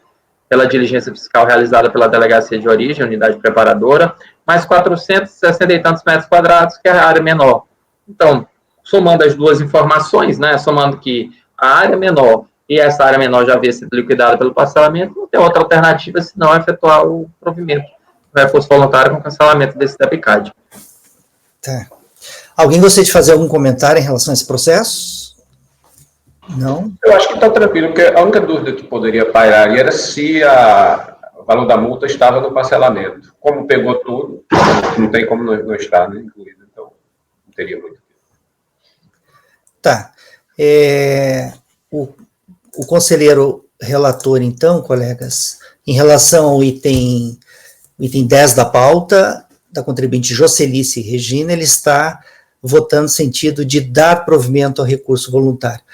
diligência fiscal realizada pela Delegacia de Origem, unidade preparadora, mais 460 e tantos metros quadrados, que é a área menor. Então, somando as duas informações, né, somando que a área menor e essa área menor já havia sido liquidada pelo parcelamento, não tem outra alternativa senão efetuar o provimento do recurso voluntário com cancelamento desse DEBCAD. Tá. Alguém gostaria de fazer algum comentário em relação a esse processo? Não? Eu acho que está tranquilo, porque a única dúvida que poderia pairar era se o valor da multa estava no parcelamento. Como pegou tudo, não tem como não estar, né, incluído, então não teria muito. Tá. O conselheiro relator, então, colegas, em relação ao item 10 da pauta, da contribuinte Jocelice Regina, ele está votando no sentido de dar provimento ao recurso voluntário.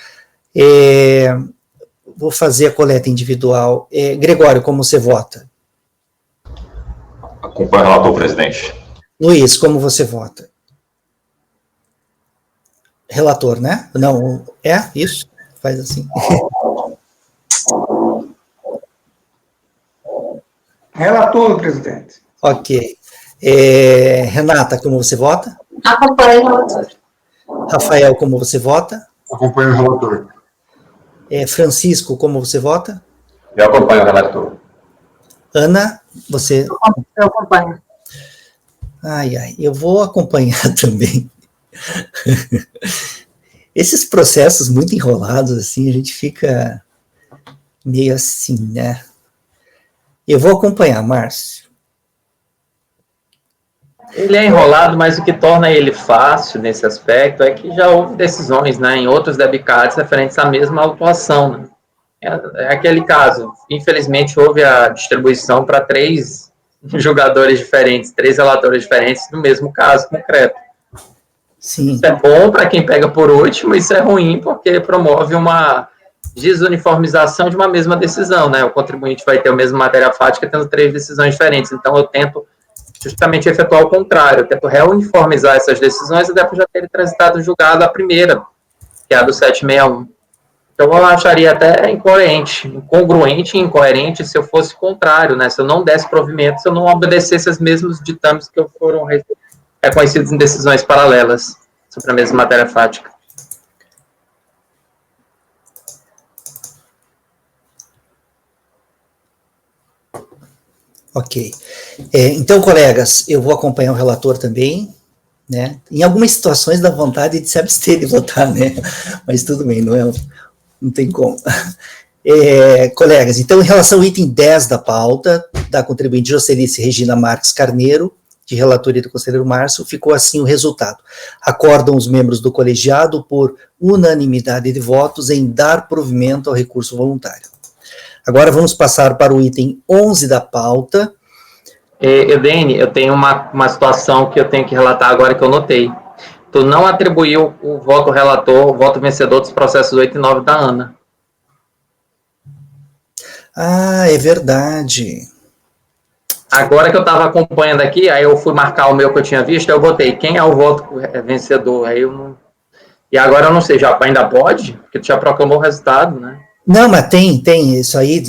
Vou fazer a coleta individual. Gregório, como você vota? Acompanho o relator, presidente. Luiz, como você vota? Relator, né? Não, isso? Faz assim. Relator, presidente. Ok. Renata, como você vota? Acompanho o relator. Rafael, como você vota? Acompanho o relator. Francisco, como você vota? Eu acompanho o relator. Ana, você... Eu acompanho. Eu vou acompanhar também. Esses processos muito enrolados, assim, a gente fica meio assim, né? Eu vou acompanhar, Márcio. Ele é enrolado, mas o que torna ele fácil nesse aspecto é que já houve decisões, né, em outros debicados referentes à mesma autuação, né? É aquele caso, infelizmente houve a distribuição para 3 julgadores diferentes, 3 relatores diferentes do mesmo caso concreto. Sim. Isso é bom para quem pega por último, isso é ruim porque promove uma desuniformização de uma mesma decisão, né? O contribuinte vai ter a mesma matéria fática tendo 3 decisões diferentes, então eu tento justamente efetuar o contrário, eu tento reuniformizar essas decisões e depois já ter transitado julgado a primeira, que é a do 761. Então, eu acharia até incoerente, incongruente e incoerente se eu fosse contrário, né? Se eu não desse provimento, se eu não obedecesse os mesmos ditames que foram reconhecidos em decisões paralelas sobre a mesma matéria fática. Ok. Então, colegas, eu vou acompanhar o relator também, né? Em algumas situações dá vontade de se abster de votar, né? Mas tudo bem, não tem como. Colegas, então, em relação ao item 10 da pauta, da contribuinte Jocelice Regina Marques Carneiro, de relatoria do conselheiro Márcio, ficou assim o resultado. Acordam os membros do colegiado por unanimidade de votos em dar provimento ao recurso voluntário. Agora vamos passar para o item 11 da pauta. Edene, eu tenho uma situação que eu tenho que relatar agora que eu notei. Tu não atribuiu o voto relator, o voto vencedor dos processos 8 e 9 da Ana. É verdade. Agora que eu estava acompanhando aqui, aí eu fui marcar o meu que eu tinha visto, eu botei quem é o voto vencedor. Aí eu não... E agora eu não sei, já ainda pode? Porque tu já proclamou o resultado, né? Não, mas tem isso aí,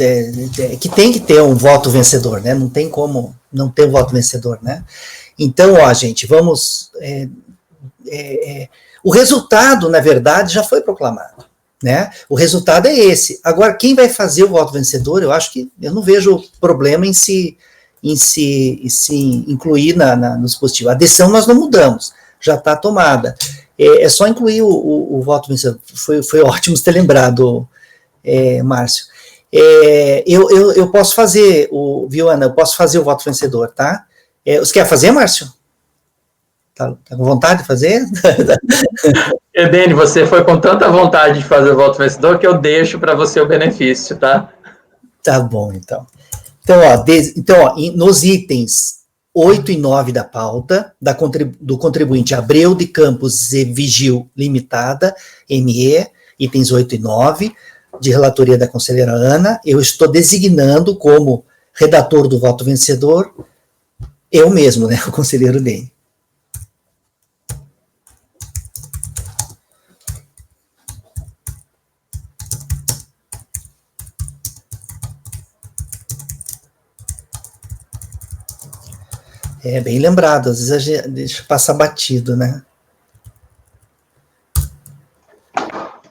que tem que ter um voto vencedor, né? Não tem como não ter um voto vencedor, né? Então, gente, vamos... o resultado, na verdade, já foi proclamado, né? O resultado é esse. Agora, quem vai fazer o voto vencedor, eu não vejo problema em se incluir no dispositivo. A decisão nós não mudamos, já está tomada. É só incluir o voto vencedor. Foi ótimo você ter lembrado, Márcio. Eu posso fazer, viu, Ana? Eu posso fazer o voto vencedor, tá? Você quer fazer, Márcio? Tá com vontade de fazer? Edene, você foi com tanta vontade de fazer o voto vencedor que eu deixo para você o benefício, tá? Tá bom, então. Então, nos itens 8 e 9 da pauta, do contribuinte Abreu de Campos e Vigil Limitada, ME, itens 8 e 9, de relatoria da conselheira Ana, eu estou designando como redator do voto vencedor eu mesmo, né, o conselheiro Ney. Bem lembrado, às vezes a gente deixa passar batido, né?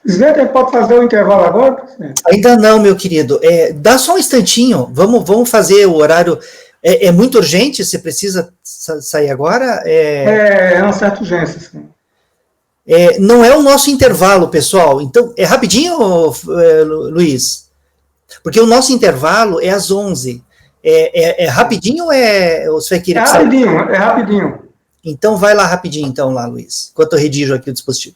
Presidente, pode fazer o intervalo agora, presidente? Ainda não, meu querido. Dá só um instantinho, vamos fazer o horário. É muito urgente? Você precisa sair agora? É uma certa urgência, sim. Não é o nosso intervalo, pessoal. Então, é rapidinho, Luiz? Porque o nosso intervalo é às 11. É rapidinho ou você vai querer... É rapidinho. Então, vai lá rapidinho, então, lá, Luiz, enquanto eu redijo aqui o dispositivo.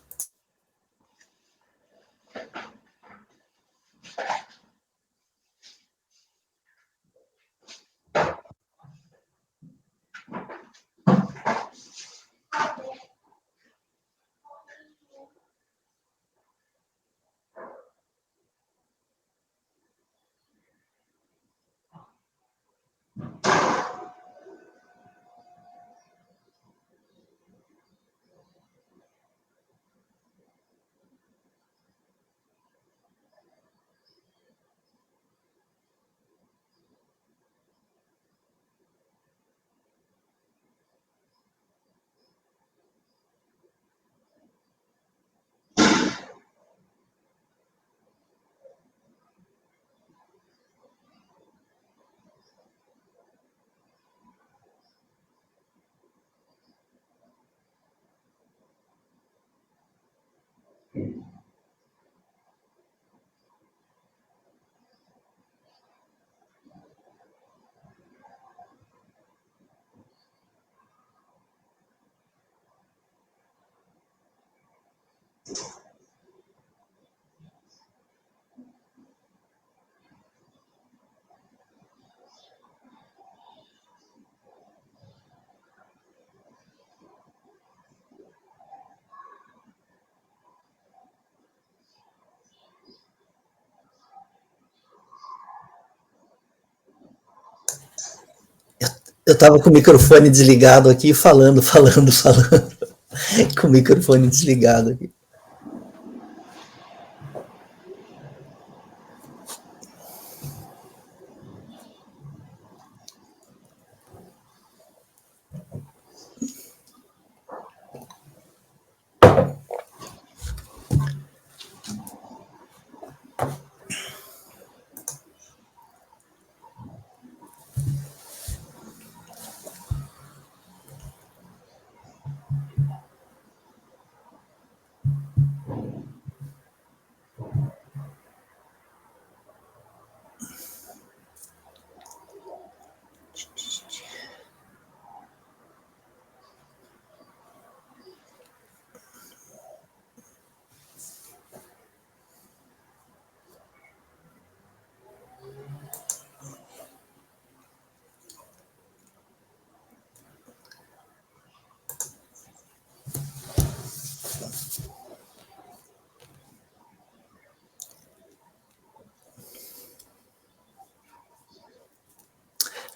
Eu estava com o microfone desligado aqui, falando, com o microfone desligado aqui.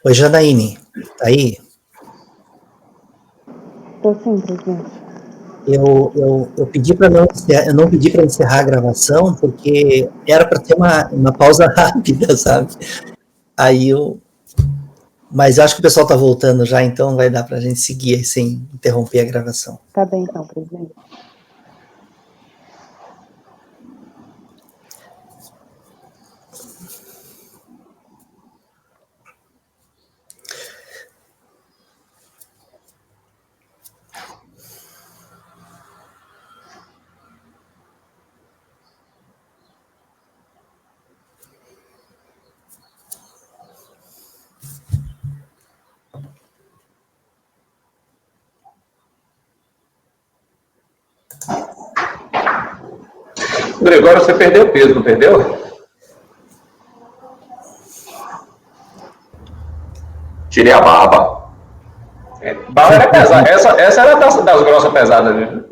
Oi, Janaíne, tá aí? Estou sim, presidente. Eu pedi para eu não pedi para encerrar a gravação, porque era para ter uma pausa rápida, sabe? Mas acho que o pessoal está voltando já, então vai dar para a gente seguir aí, sem interromper a gravação. Tá bem, então, presidente. Gregório, você perdeu peso, não perdeu? Tirei a barba. Barba era pesada. Essa era das grossas pesadas, né?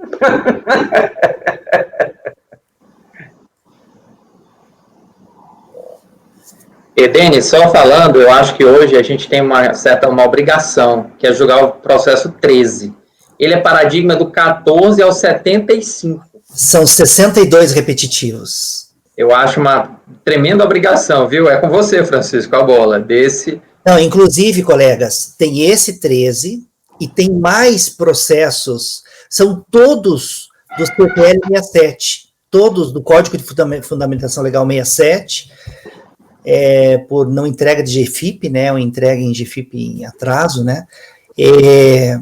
E, Denis, só falando, eu acho que hoje a gente tem uma obrigação, que é julgar o processo 13. Ele é paradigma do 14 ao 75. São 62 repetitivos. Eu acho uma tremenda obrigação, viu? É com você, Francisco, a bola. Não, inclusive, colegas, tem esse 13 e tem mais processos, são todos do CPL 67, todos do Código de Fundamentação Legal 67, por não entrega de GFIP, né, ou entrega em GFIP em atraso, né, é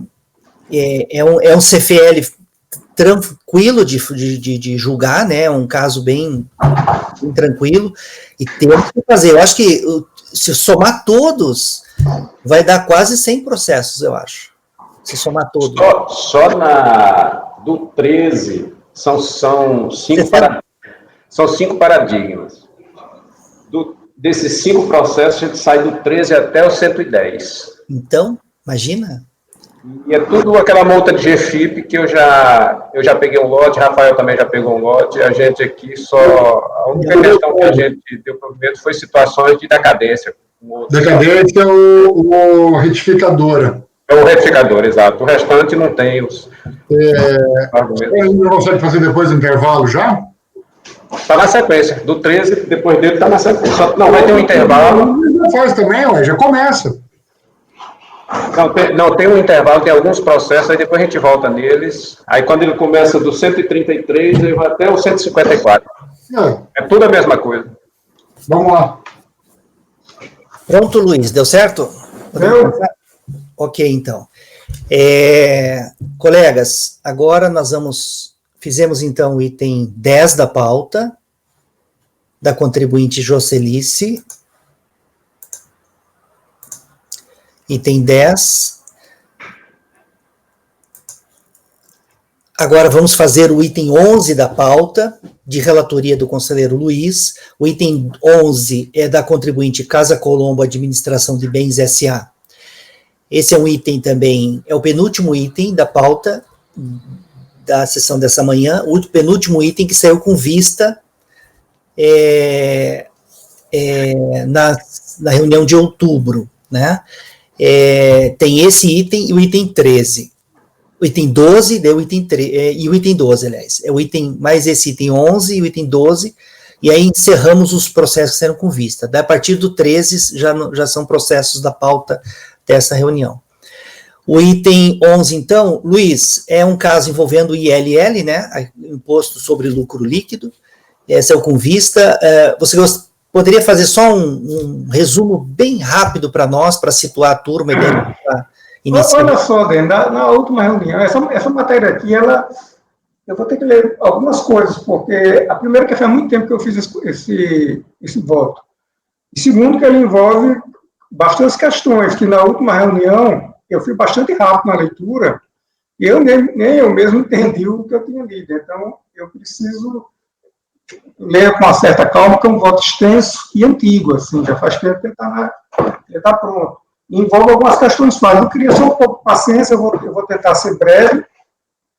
um CFL tranquilo de julgar, né, um caso bem tranquilo, e temos que fazer, eu acho que se somar todos, vai dar quase 100 processos, eu acho, se somar todos. Só do 13, são 5 paradigmas. Desses 5 processos, a gente sai do 13 até o 110. Então, imagina. E é tudo aquela multa de GFIP que eu já peguei um lote, Rafael também já pegou um lote, a gente aqui a única questão que a gente deu provimento foi situações de decadência. Decadência é o retificadora. É o retificador, exato. O restante não tem os argumentos. A gente não consegue fazer depois do intervalo já? Está na sequência. Do 13, depois dele está na sequência. Não, vai ter um intervalo. Já faz também, ué, já começa. Não, tem um intervalo, tem alguns processos, aí depois a gente volta neles. Aí quando ele começa do 133, ele vai até o 154. É tudo a mesma coisa. Vamos lá. Pronto, Luiz, deu certo? Ok, então. Colegas, agora nós fizemos então o item 10 da pauta, da contribuinte Jocelice. Item 10. Agora vamos fazer o item 11 da pauta, de relatoria do conselheiro Luiz. O item 11 é da contribuinte Casa Colombo Administração de Bens S.A. Esse é um item também, é o penúltimo item da pauta da sessão dessa manhã, o penúltimo item que saiu com vista na reunião de outubro, né? tem esse item e o item 13. O item 12, daí o item 13, e o item 12, aliás. É o item, mais esse item 11 e o item 12, e aí encerramos os processos que serão com vista. Daí, a partir do 13, já são processos da pauta dessa reunião. O item 11, então, Luiz, é um caso envolvendo o ILL, né, Imposto sobre Lucro Líquido. Esse é o com vista. Você poderia fazer só um resumo bem rápido para nós, para situar a turma e para iniciar? Olha só, Dan, na última reunião, essa matéria aqui, eu vou ter que ler algumas coisas, porque a primeira que faz muito tempo que eu fiz esse voto. E segundo, que ele envolve bastantes questões, que na última reunião eu fui bastante rápido na leitura, e nem eu mesmo entendi o que eu tinha lido. Então, eu preciso ler com uma certa calma, que é um voto extenso e antigo, assim, já faz tempo que ele está pronto. E envolve algumas questões fáceis. Eu queria só um pouco de paciência, eu vou tentar ser breve,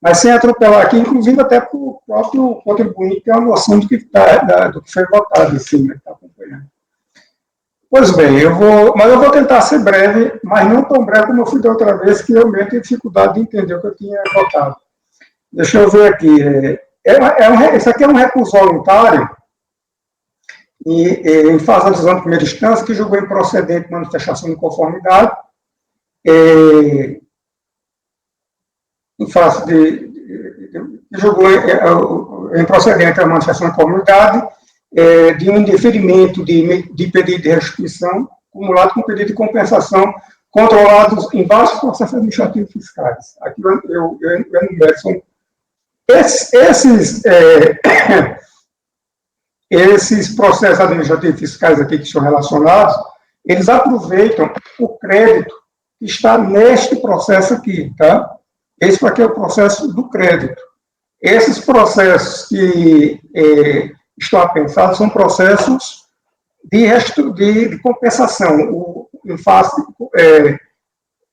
mas sem atropelar aqui, inclusive até para o próprio contribuinte ter uma noção do que foi votado, assim, né, que está acompanhando. Pois bem, mas eu vou tentar ser breve, mas não tão breve como eu fui da outra vez, que eu mesmo tenho dificuldade de entender o que eu tinha votado. Deixa eu ver aqui. Isso aqui é um recurso voluntário, em fase de decisão de primeira instância, que julgou improcedente manifestação de conformidade, em face que julgou improcedente a manifestação de conformidade, de um indeferimento de pedido de restituição, acumulado com pedido de compensação, controlados em vários processos administrativos fiscais. Aqui eu enumero, são esses processos administrativos fiscais aqui que estão relacionados, eles aproveitam o crédito que está neste processo aqui, tá? Esse aqui é o processo do crédito. Esses processos que estão apensados são processos de compensação.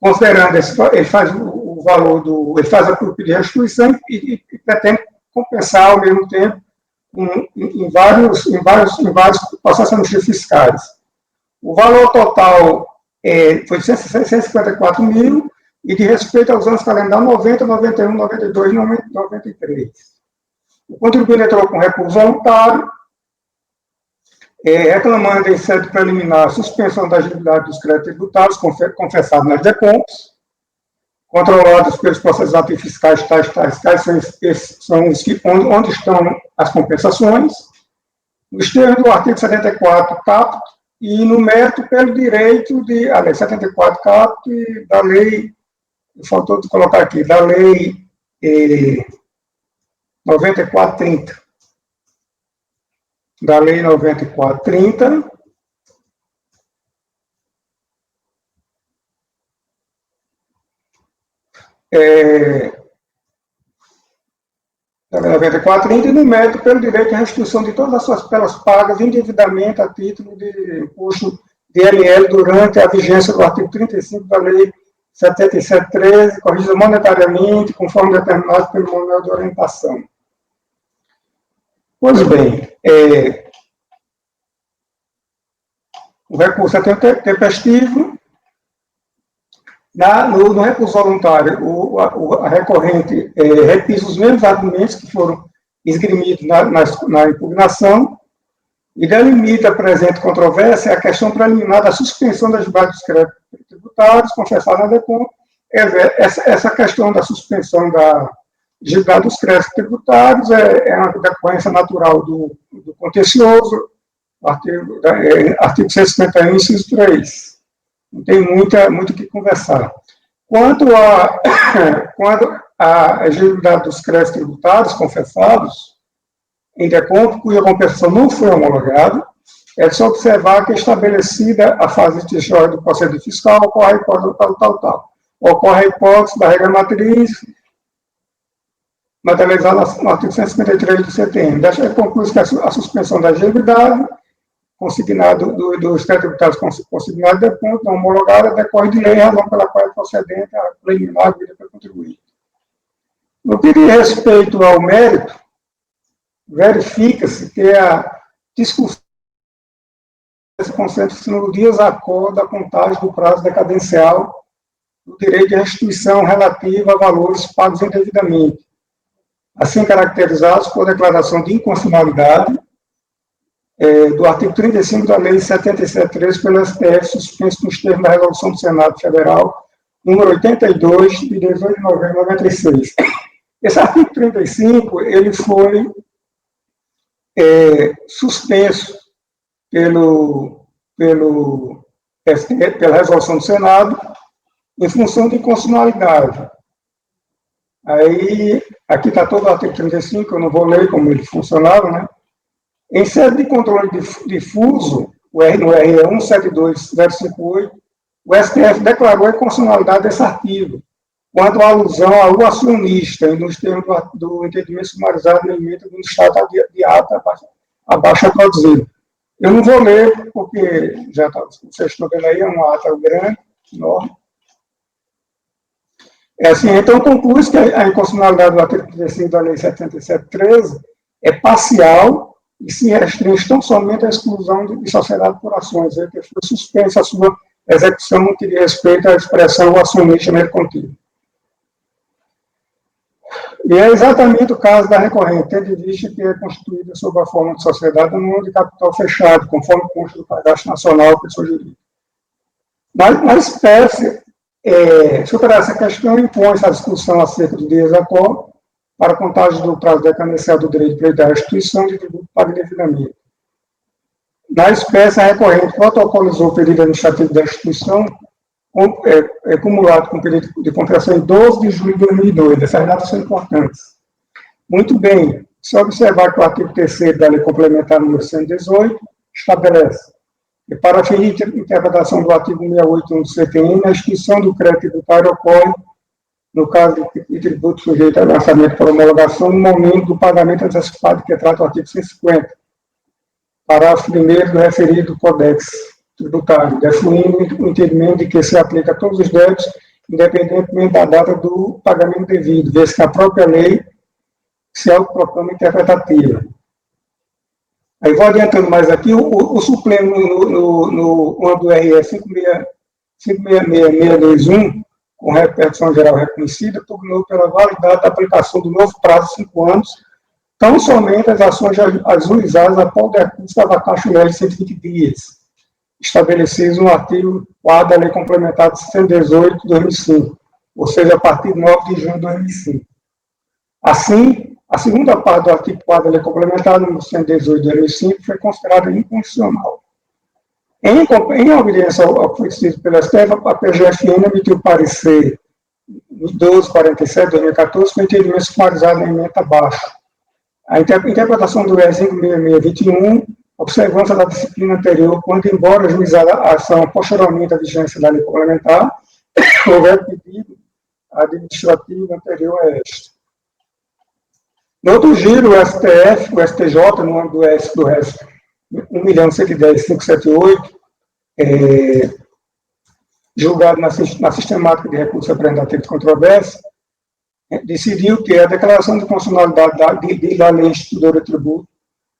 Considerando, ele faz o valor ele faz a pedido de restituição e pretende compensar ao mesmo tempo em vários processos administrativos fiscais. O valor total foi de 154 mil, e de respeito aos anos calendários 90, 91, 92 e 93. O contribuinte entrou com recurso voluntário, reclamando em sede preliminar a suspensão da agilidade dos créditos tributários confessados nas DECOMPs, controlados pelos processos ativos fiscais são os que, onde estão as compensações, nos termos do artigo 74 caput, e no mérito pelo direito a lei 74 caput e da lei, faltou de colocar aqui, da lei 9430. Da lei 9430, da lei 9430, e no mérito pelo direito à restituição de todas as suas pelas pagas indevidamente a título de imposto de ILL durante a vigência do artigo 35 da lei 7713, corrigida monetariamente, conforme determinado pelo manual de orientação. Pois bem, o recurso é tempestivo. No recurso voluntário, a recorrente repisa os mesmos argumentos que foram esgrimidos na impugnação e delimita a presente controvérsia a questão preliminar da suspensão da agilidade dos créditos tributários, confessada na DECOM. Essa questão da suspensão da agilidade dos créditos tributários é uma decorrência natural do contencioso, artigo 151, inciso 3. Não tem muito o que conversar. Quanto à agilidade dos créditos tributários confessados, em DECOM, cuja compensação não foi homologada, é só observar que é estabelecida a fase de do procedimento fiscal, ocorre a hipótese tal. Ocorre a hipótese da regra matriz, materializada no artigo 153 do CTM. Desta conclui que a suspensão da agilidade consignado dos créditos tributários consignados de ponto não homologada decorre de lei, razão pela qual é procedente a preliminar vida para contribuir. No que diz respeito ao mérito, verifica-se que a discussão concentra-se no desacordo da contagem do prazo decadencial do direito de restituição relativa a valores pagos indevidamente, assim caracterizados por declaração de inconstitucionalidade do artigo 35 da Lei 77.13 pelo STF, suspenso nos termos da Resolução do Senado Federal, número 82, de 18 de novembro de 96. Esse artigo 35, ele foi suspenso pela Resolução do Senado, em função de inconstitucionalidade. Aí, aqui está todo o artigo 35, eu não vou ler como ele funcionava, né? Em sede de controle difuso, no RE 172058, o STF declarou a inconstitucionalidade desse artigo, quanto à alusão ao acionista, e nos termos do entendimento sumarizado na emenda do estado de ata abaixo produzido. Eu não vou ler, porque já vocês estão vendo aí, é uma ata grande, enorme. Assim, então, conclui-se que a inconstitucionalidade do artigo 35 da Lei 77.13 é parcial e se restringe tão somente à exclusão de sociedade por ações, que foi suspensa a sua execução no que diz respeito à expressão acionista nele contido. E é exatamente o caso da recorrente, tendo em vista que é constituída sob a forma de sociedade no mundo de capital fechado, conforme consta do Cadastro Nacional de Pessoa Jurídica. Na espécie, superar essa questão, impõe-se a discussão acerca do desacordo para a contagem do prazo decadencial do direito de crédito da restituição de tributo pago indevidamente. Na espécie, a recorrente protocolizou o pedido administrativo da restituição acumulado com o pedido de compensação em 12 de julho de 2002. Essas datas são importantes. Muito bem, se observar que o artigo 3º da Lei Complementar número 118 estabelece que, para a fim de interpretação do artigo 681 do CTN, a extinção do crédito tributário ocorre, no caso de tributo sujeito a lançamento por homologação, no momento do pagamento antecipado, que trata o artigo 150, parágrafo 1º do referido Codex Tributário, definindo o entendimento de que se aplica a todos os débitos, independentemente da data do pagamento devido, vez que a própria lei se autoproclama interpretativa. Aí vou adiantando mais aqui, o suplemo no âmbito do RE 566621, com repercussão geral reconhecida, pugnou pela validade da aplicação do novo prazo de 5 anos, tão somente as ações ajuizadas após o decurso da vacância de 120 dias, estabelecidos no artigo 4 da Lei Complementar de 118 de 2005, ou seja, a partir de 9 de junho de 2005. Assim, a segunda parte do artigo 4 da Lei Complementar número 118 de 2005 foi considerada inconstitucional. Em obediência ao que foi decidido pela STF, a PGFN emitiu parecer 1247 de 2014 com entendimento sumarizado na emenda abaixo. A interpretação do RE 56621, observância da disciplina anterior, quando, embora ajuizada a ação posteriormente à vigência da lei complementar, houver pedido administrativo anterior a este. No outro giro, o STF, o STJ, no âmbito do RES 1.110.578, julgado na sistemática de recurso representativo de controvérsia, decidiu que a declaração de constitucionalidade da lei instituidora de tributo,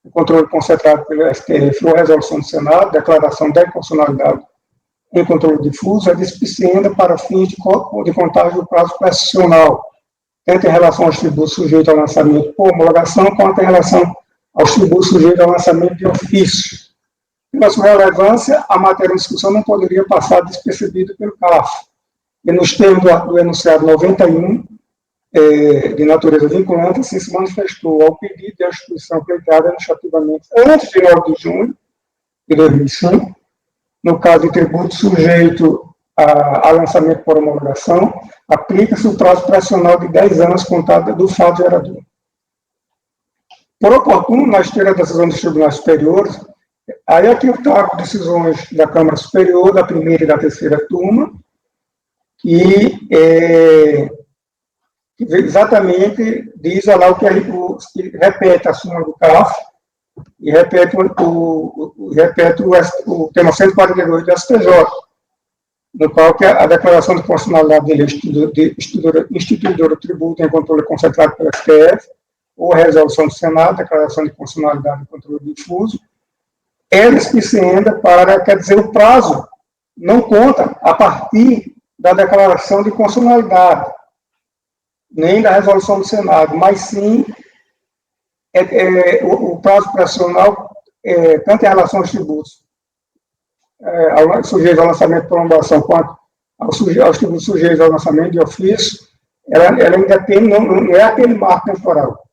o controle concentrado pelo STF ou resolução do Senado, declaração da inconstitucionalidade em controle difuso, é displicente para fins de contagem do prazo constitucional, tanto em relação aos tributos sujeitos ao lançamento por homologação, quanto em relação aos tributos sujeitos ao lançamento de ofício. Pela sua relevância, a matéria em discussão não poderia passar despercebida pelo CAF. E nos termos do enunciado 91, de natureza vinculante, assim se manifestou ao pedido de instituição pleiteada administrativamente antes de 9 de junho de 2005, no caso de tributo sujeito a lançamento por homologação, aplica-se o prazo pressional de 10 anos contado do fato gerador. Por oportuno, na esteira da decisão dos tribunais superiores, aí aqui eu trago decisões da Câmara Superior, da primeira e da terceira turma, que exatamente diz lá o que repete a súmula do CAF e repete o tema 142 do STJ, no qual que a declaração de constitucionalidade dele instituidora do tributo em controle concentrado pelo STF, ou a resolução do Senado, declaração de constitucionalidade e controle difuso, é despicienda para, quer dizer, o prazo não conta a partir da declaração de constitucionalidade, nem da resolução do Senado, mas sim o prazo pressional, tanto em relação aos tributos sujeitos ao lançamento de prolongação, quanto aos tributos sujeitos ao lançamento de ofício, ela ainda tem, não é aquele marco temporal.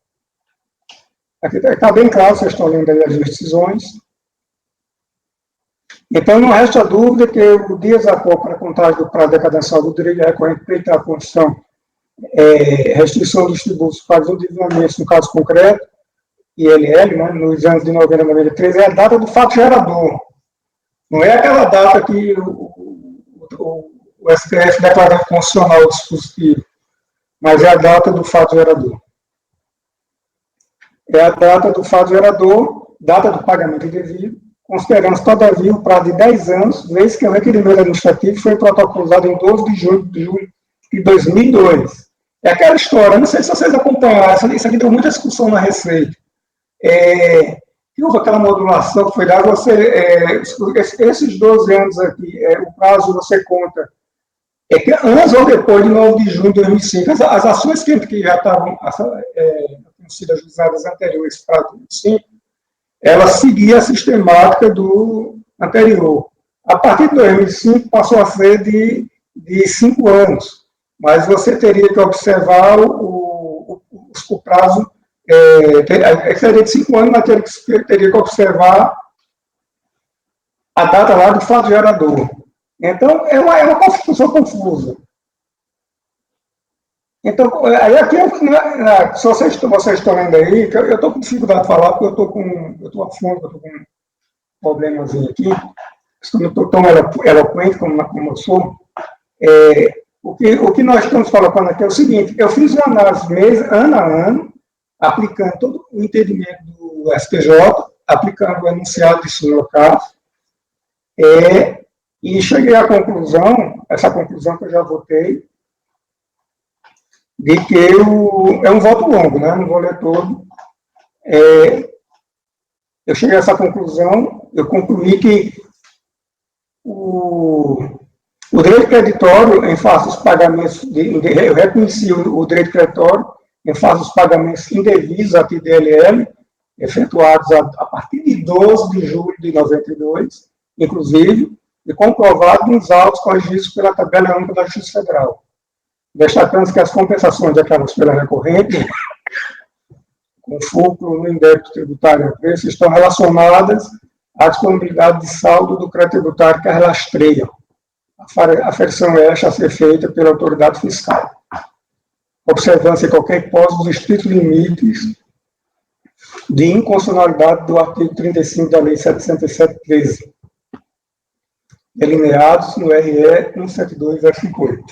Aqui está bem claro, vocês estão lendo aí as decisões. Então, não resta dúvida que o desacordo para a contagem do prazo decadencial do direito recorrente feita à Constituição, restrição dos tributos pagos individualmente, no caso concreto, ILL, né, nos anos de 90 a 93, é a data do fato gerador. Não é aquela data que o STF declarou constitucional o dispositivo, mas é a data do fato gerador. É a data do fato gerador, data do pagamento indevido, considerando, todavia, o prazo de 10 anos, vez que o requerimento administrativo foi protocolizado em 12 de julho de 2002. É aquela história, não sei se vocês acompanharam, isso aqui deu muita discussão na Receita. Que houve aquela modulação que foi dada, esses 12 anos aqui, o prazo você conta, que antes ou depois de 9 de junho de 2005, as ações que já estavam sido ajuizadas anteriores para 2005, ela seguia a sistemática do anterior. A partir de 2005, passou a ser de 5 anos, mas você teria que observar o prazo, seria de 5 anos, mas teria que observar a data lá do fato gerador. Então, é uma confusão confusa. Então, aí aqui, se vocês estão lendo aí, eu estou com dificuldade de falar, porque eu estou a fundo, eu estou com um problemazinho aqui, eu não estou tão eloquente como eu sou. O que nós estamos colocando aqui é o seguinte: eu fiz uma análise ano a ano, aplicando todo o entendimento do STJ, aplicando o enunciado de súmula CAF, e cheguei à conclusão, essa conclusão que eu já votei, de que é um voto longo, né? Não vou ler todo. Eu cheguei a essa conclusão, eu concluí que o direito creditório, em face dos pagamentos, eu reconheci o direito creditório em face dos pagamentos indevidos à TDLL, efetuados a partir de 12 de julho de 92, inclusive, e comprovado nos autos corrigidos pela tabela única da Justiça Federal, destacando que as compensações declaradas pela recorrente, com fulcro no indébito tributário a preço, estão relacionadas à disponibilidade de saldo do crédito tributário que a rastreia. A aferição esta a ser feita pela autoridade fiscal, observando-se qualquer hipótese dos estritos limites de inconstitucionalidade do artigo 35 da Lei 707/13, delineados no RE 172-58.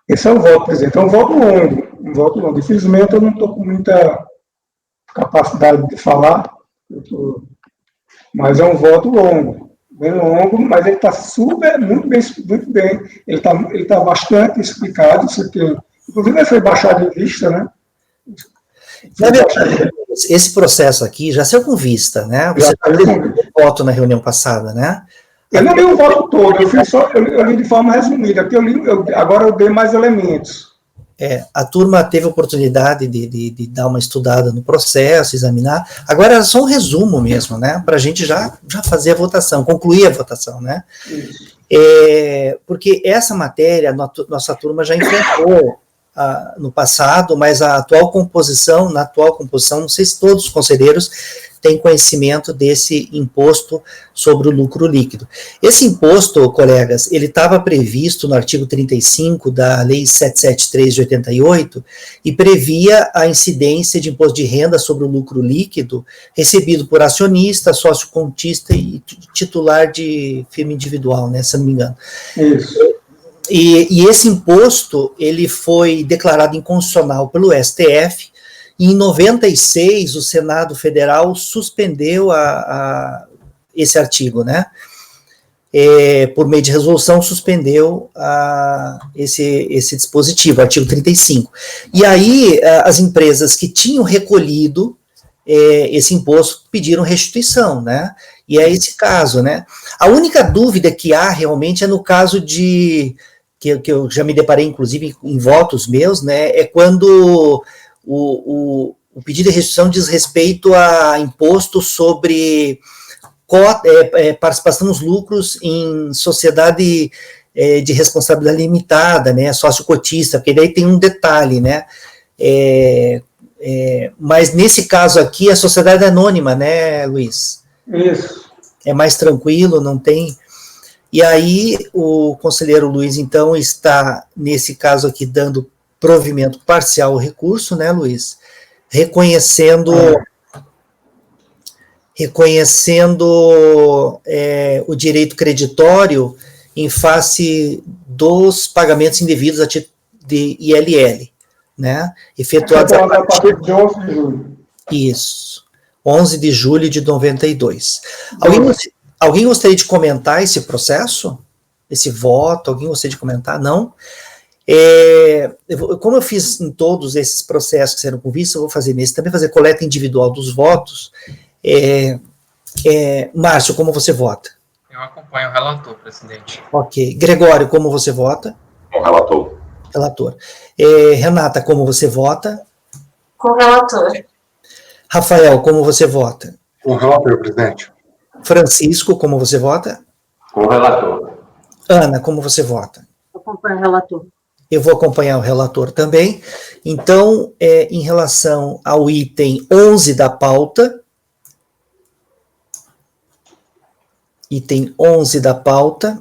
Esse é o voto, presidente. É um voto longo. Infelizmente, eu não estou com muita capacidade de falar, mas é um voto longo, bem longo, mas ele está muito bem. Ele tá bastante explicado, isso aqui. Inclusive, ele foi baixado em vista, né? Esse processo aqui já saiu com vista, né? Você deu voto na reunião passada, né? Eu não li o voto todo, eu li de forma resumida, porque agora eu dei mais elementos. A turma teve a oportunidade de dar uma estudada no processo, examinar. Agora era só um resumo mesmo, né? Para a gente já fazer a votação, concluir a votação, né? Porque essa matéria, nossa turma já enfrentou no passado, mas na atual composição, não sei se todos os conselheiros têm conhecimento desse imposto sobre o lucro líquido. Esse imposto, colegas, ele estava previsto no artigo 35 da Lei 773 de 88 e previa a incidência de imposto de renda sobre o lucro líquido recebido por acionista, sócio contista e titular de firma individual, né, se não me engano. Isso. E esse imposto, ele foi declarado inconstitucional pelo STF, e em 96 o Senado Federal suspendeu esse artigo, né? Por meio de resolução, suspendeu esse dispositivo, artigo 35. E aí, as empresas que tinham recolhido esse imposto, pediram restituição, né? E é esse caso, né? A única dúvida que há realmente é no caso que eu já me deparei, inclusive, em votos meus, né? É quando o pedido de restituição diz respeito a imposto sobre participação nos lucros em sociedade de responsabilidade limitada, né? Sócio-cotista, porque daí tem um detalhe, né? Mas nesse caso aqui, a sociedade é anônima, né, Luiz? Isso. É mais tranquilo, não tem... E aí, o conselheiro Luiz, então, está, nesse caso aqui, dando provimento parcial ao recurso, né, Luiz? Reconhecendo o direito creditório em face dos pagamentos indevidos a título de ILL, né? Efetuados a partir de 11 de julho. Isso, 11 de julho de 92. Alguém gostaria de comentar esse processo? Esse voto? Alguém gostaria de comentar? Não? Como eu fiz em todos esses processos que serão com vista, eu vou fazer nesse, também fazer coleta individual dos votos. Márcio, como você vota? Eu acompanho o relator, presidente. Ok. Gregório, como você vota? Com o relator. Relator. Renata, como você vota? Com o relator. Rafael, como você vota? Com o relator, presidente. Francisco, como você vota? Com o relator. Ana, como você vota? Eu acompanho o relator. Eu vou acompanhar o relator também. Então, em relação ao item 11 da pauta, item 11 da pauta,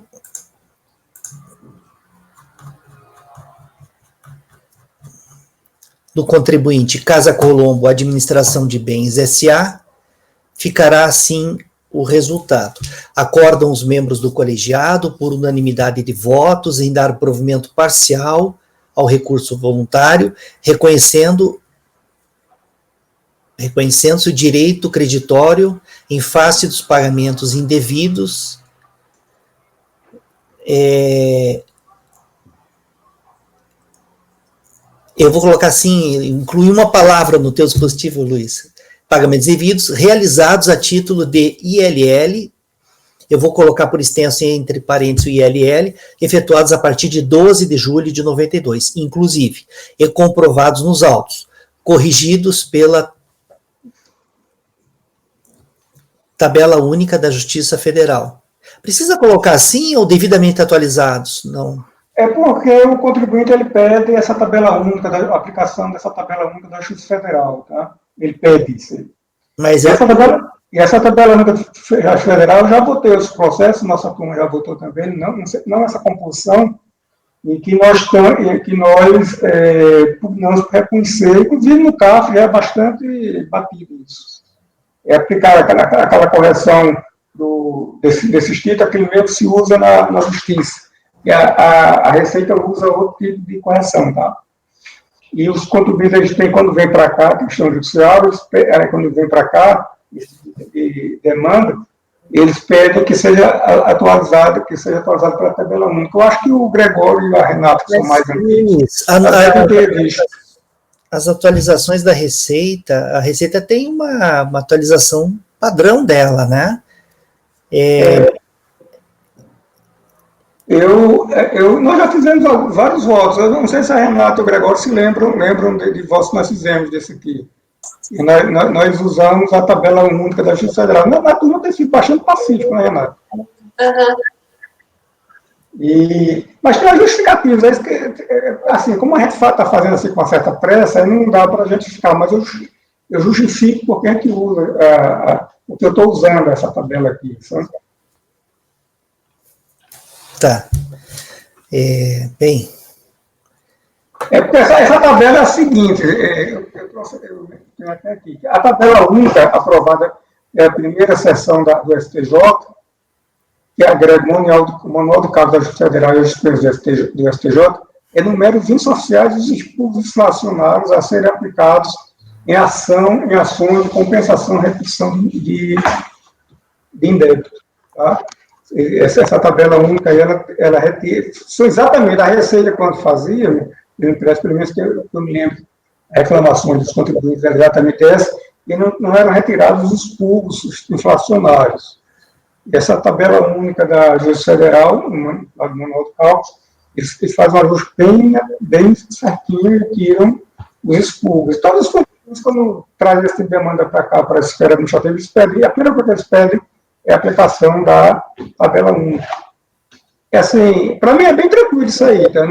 do contribuinte Casa Colombo Administração de Bens S.A., ficará assim o resultado. Acordam os membros do colegiado, por unanimidade de votos, em dar provimento parcial ao recurso voluntário, reconhecendo-se o direito creditório em face dos pagamentos indevidos, eu vou colocar assim, incluir uma palavra no teu dispositivo, Luiz, pagamentos devidos realizados a título de ILL, eu vou colocar por extenso entre parênteses o ILL, efetuados a partir de 12 de julho de 92, inclusive, e comprovados nos autos, corrigidos pela tabela única da Justiça Federal. Precisa colocar assim ou devidamente atualizados? Não. É porque o contribuinte ele pede essa tabela única, a aplicação dessa tabela única da Justiça Federal, tá? Ele pede isso aí. Mas essa tabela única da Justiça Federal, eu já votei os processos, nossa turma já votou também, não essa composição, em que nós reconhecer, inclusive no CAF é bastante batido isso. É aplicar aquela correção desses títulos, aquele meio que se usa na Justiça. E a Receita usa outro tipo de correção, tá? E os contribuintes, eles têm, quando vem para cá, questão judicial, quando vem para cá, e demanda, eles pedem que seja atualizado pela tabela única. Eu acho que o Gregório e a Renata, que são mais antigos, as atualizações da Receita, a Receita tem uma atualização padrão dela, né? Nós já fizemos vários votos. Eu não sei se a Renata e o Gregório se lembram de votos que nós fizemos desse aqui. E nós usamos a tabela única da Justiça Federal. A turma tem sido bastante pacífica, né, Renata? Uhum. Mas tem uma justificativa. Assim, como a gente está fazendo assim com uma certa pressa, não dá para a gente ficar, mas eu justifico porque a gente usa o que eu estou usando, essa tabela aqui, sabe? Tá. Bem. Porque essa tabela é a seguinte, eu tenho até aqui. A tabela única aprovada é a primeira sessão do STJ, que agrega o Manual do Cabo da Justiça Federal e as despesas do STJ, enumera os bens sociais e os expurgos inflacionários a serem aplicados em ações de compensação e redução de indébito. Tá? Essa tabela única, ela retira, foi exatamente a Receita quando fazia, pelo menos que eu me lembro, a reclamação dos contribuintes era exatamente essa, e não eram retirados os expurgos inflacionários. E essa tabela única da Justiça Federal, lá do Manual do Cálculo, eles fazem um ajuste bem certinho e tiram os expurgos. Todas as companhias, quando trazem essa demanda para cá, para a esfera administrativa, eles pedem, a primeira coisa que eles pedem é a aplicação da tabela única. Assim, para mim é bem tranquilo isso aí, tá?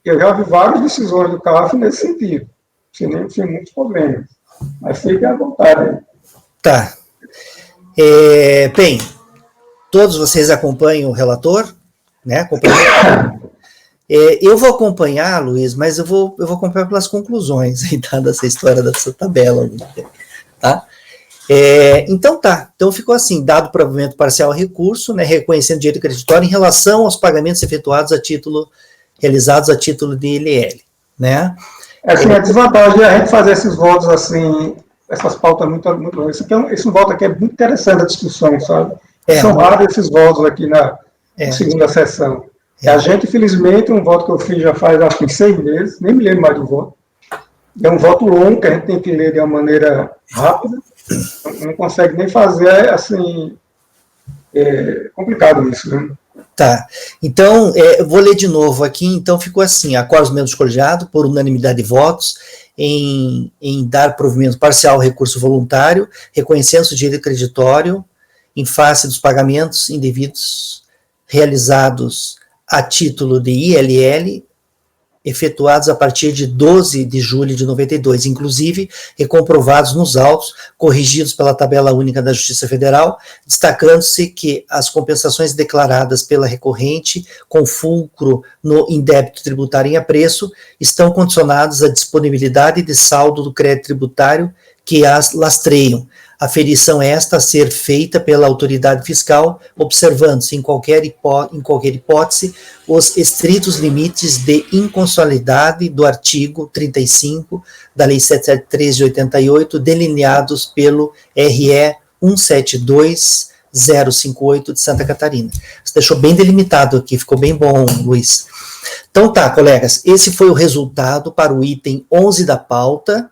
Eu já vi vários decisores do CARF nesse sentido, sem muitos problemas. Mas fiquem à vontade aí. Tá. Bem, todos vocês acompanham o relator, né? Eu vou acompanhar, Luiz, mas eu vou acompanhar pelas conclusões dessa história dessa tabela, tá? Então ficou assim, dado provimento parcial ao recurso, né, reconhecendo direito creditório em relação aos pagamentos efetuados realizados a título de ILL, né? Assim, a desvantagem é a gente fazer esses votos assim, essas pautas muito esse voto aqui é muito interessante a discussão, sabe? São raros esses votos aqui na segunda sessão. A gente, infelizmente, um voto que eu fiz já faz, acho que 6 meses, nem me lembro mais do voto. É um voto longo, que a gente tem que ler de uma maneira rápida, não consegue nem fazer, assim, complicado isso, né? Tá, então, eu vou ler de novo aqui, então ficou assim, acordo dos membros do colegiado, por unanimidade de votos, em dar provimento parcial ao recurso voluntário, reconhecendo-se o direito creditório, em face dos pagamentos indevidos realizados a título de ILL, efetuados a partir de 12 de julho de 92, inclusive recomprovados nos autos, corrigidos pela tabela única da Justiça Federal, destacando-se que as compensações declaradas pela recorrente com fulcro no indébito tributário em apreço estão condicionadas à disponibilidade de saldo do crédito tributário que as lastreiam. Aferição esta a ser feita pela autoridade fiscal, observando-se em qualquer hipótese os estritos limites de inconstitucionalidade do artigo 35 da Lei 773 de 88, delineados pelo RE 172058 de Santa Catarina. Você deixou bem delimitado aqui, ficou bem bom, Luiz. Então tá, colegas, esse foi o resultado para o item 11 da pauta,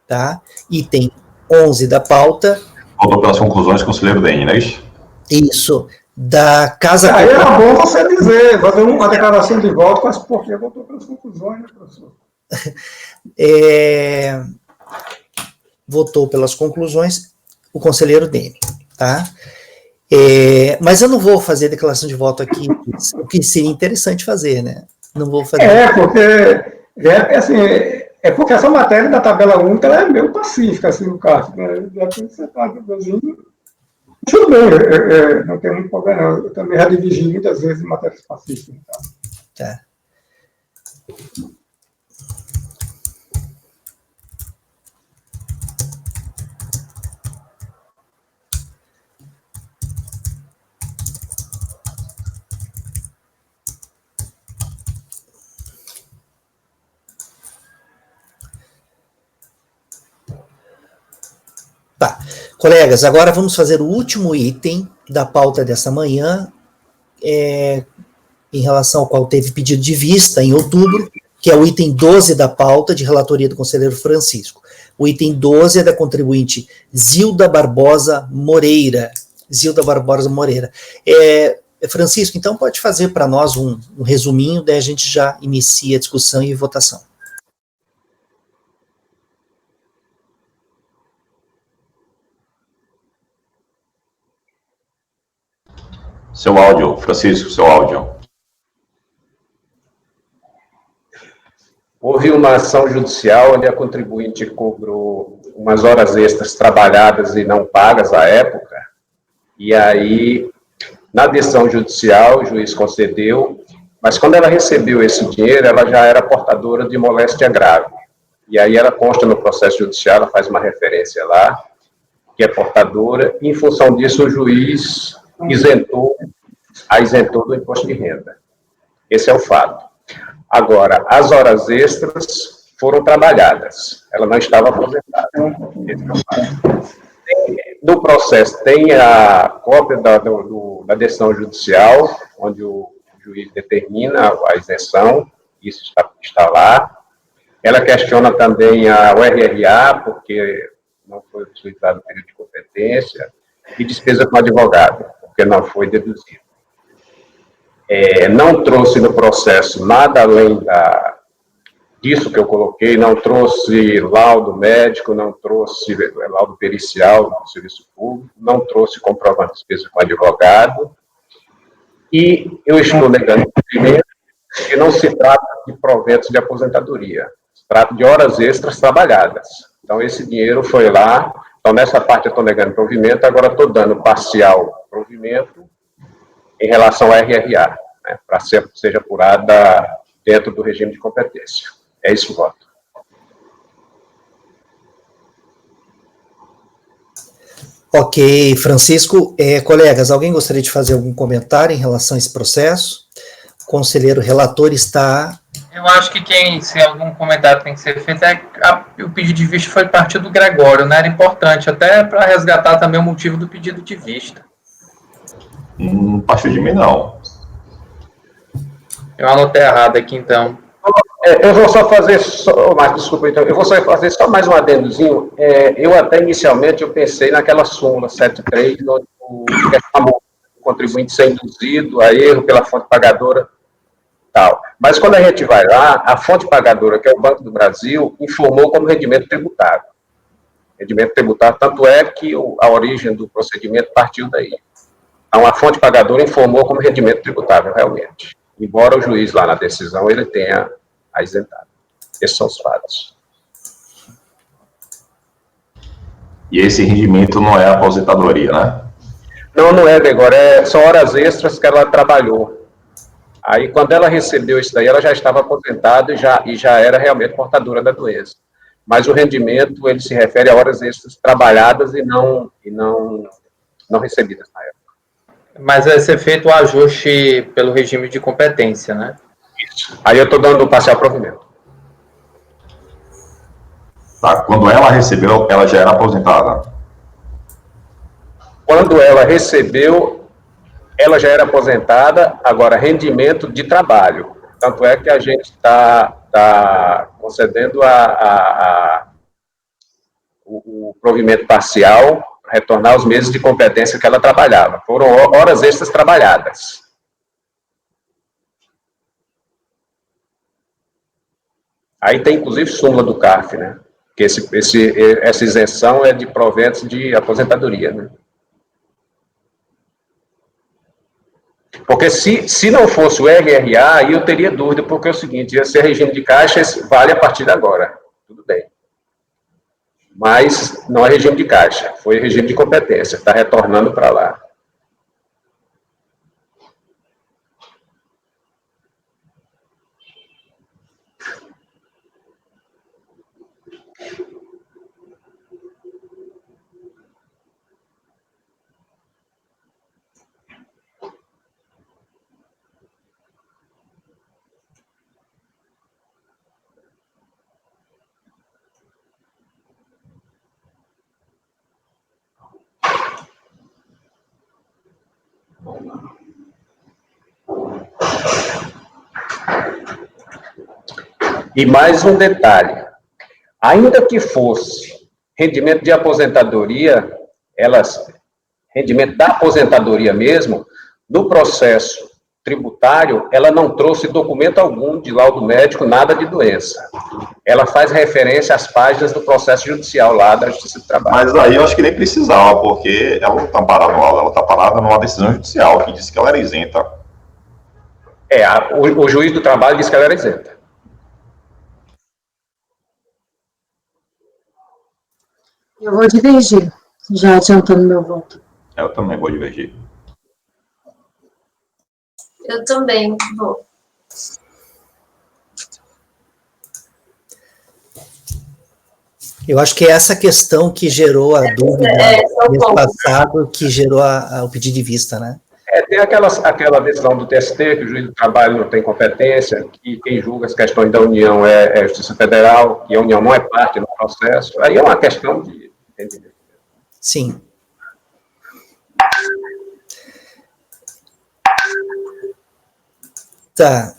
tá? Item 11 da pauta. Voltou pelas conclusões, conselheiro Dene, não é isso? Isso. Da Casa... Aí era bom você dizer, fazer uma declaração de voto com as porquê voltou pelas conclusões, né, professor? Votou pelas conclusões o conselheiro Dene, tá? Mas eu não vou fazer declaração de voto aqui, o que seria interessante fazer, né? Não vou fazer. Porque essa matéria da tabela única ela é meio pacífica, assim, no caso. Né? Você está tudo bem, não tem muito problema. Eu também já dividi muitas vezes em matérias pacíficas. Tá. Tá, colegas, agora vamos fazer o último item da pauta dessa manhã, em relação ao qual teve pedido de vista em outubro, que é o item 12 da pauta, de relatoria do conselheiro Francisco. O item 12 é da contribuinte Zilda Barbosa Moreira. Francisco, então pode fazer para nós um resuminho, daí a gente já inicia a discussão e votação. Seu áudio, Francisco, seu áudio. Houve uma ação judicial onde a contribuinte cobrou umas horas extras trabalhadas e não pagas à época, e aí, na decisão judicial, o juiz concedeu, mas quando ela recebeu esse dinheiro, ela já era portadora de moléstia grave. E aí ela consta no processo judicial, ela faz uma referência lá, que é portadora, e em função disso o juiz isentou do imposto de renda. Esse é o fato. Agora, as horas extras foram trabalhadas. Ela não estava aposentada. Esse é o fato. No processo tem a cópia da decisão judicial, onde o juiz determina a isenção, isso está lá. Ela questiona também o RRA, porque não foi utilizado o período de competência, e despesa com advogado, porque não foi deduzido. Não trouxe no processo nada além disso que eu coloquei, não trouxe laudo médico, não trouxe laudo pericial do serviço público, não trouxe comprovante de despesa com advogado, e eu estou negando, primeiro, que não se trata de proventos de aposentadoria, se trata de horas extras trabalhadas. Então, esse dinheiro foi lá, então nessa parte eu estou negando provimento, agora estou dando parcial provimento em relação ao RRA, né, para seja apurada dentro do regime de competência. É isso o voto. Ok, Francisco. Colegas, alguém gostaria de fazer algum comentário em relação a esse processo? O conselheiro relator está... Eu acho que se algum comentário tem que ser feito, o pedido de vista foi partido do Gregório, né? Era importante, até para resgatar também o motivo do pedido de vista. Partiu de mim, não. Eu anotei errado aqui, então. Eu vou só fazer, desculpa, então, eu vou só fazer só mais um adendozinho. Eu até inicialmente eu pensei naquela súmula 7.3, onde o contribuinte ser induzido a erro pela fonte pagadora, tal. Mas quando a gente vai lá, a fonte pagadora, que é o Banco do Brasil, informou como rendimento tributário. Rendimento tributário, tanto é que a origem do procedimento partiu daí. Então, a fonte pagadora informou como rendimento tributável, realmente. Embora o juiz lá na decisão, ele tenha a isentado. Esses são os fatos. E esse rendimento não é aposentadoria, né? Não é, Gregório. São horas extras que ela trabalhou. Aí, quando ela recebeu isso daí, ela já estava aposentada e já era realmente portadora da doença. Mas o rendimento, ele se refere a horas extras trabalhadas e não recebidas na época. Mas vai ser feito o ajuste pelo regime de competência, né? Isso. Aí eu estou dando o parcial provimento. Tá, quando ela recebeu, ela já era aposentada. Quando ela recebeu, ela já era aposentada, agora rendimento de trabalho. Tanto é que a gente está concedendo o provimento parcial para retornar os meses de competência que ela trabalhava. Foram horas extras trabalhadas. Aí tem, inclusive, súmula do CARF, né? Que essa isenção é de proventos de aposentadoria, né? Porque se não fosse o RRA, aí eu teria dúvida, porque é o seguinte, ia ser regime de caixas, vale a partir de agora. Tudo bem. Mas não é regime de caixa, foi regime de competência, está retornando para lá. E mais um detalhe, ainda que fosse rendimento de aposentadoria, rendimento da aposentadoria mesmo, no processo tributário, ela não trouxe documento algum de laudo médico, nada de doença. Ela faz referência às páginas do processo judicial lá da Justiça do Trabalho. Mas aí eu acho que nem precisava, porque ela não está parada no laudo, ela está parada numa decisão judicial que disse que ela era isenta. O juiz do trabalho disse que ela era isenta. Eu vou divergir, já adiantando meu voto. Eu também vou divergir. Eu também vou. Eu acho que é essa questão que gerou a dúvida no mês passado, que gerou o pedido de vista, né? Tem aquela decisão do TST, que o juiz do trabalho não tem competência, que quem julga as questões da União é a Justiça Federal, que a União não é parte do processo. Aí é uma questão de entendimento. Sim. Tá.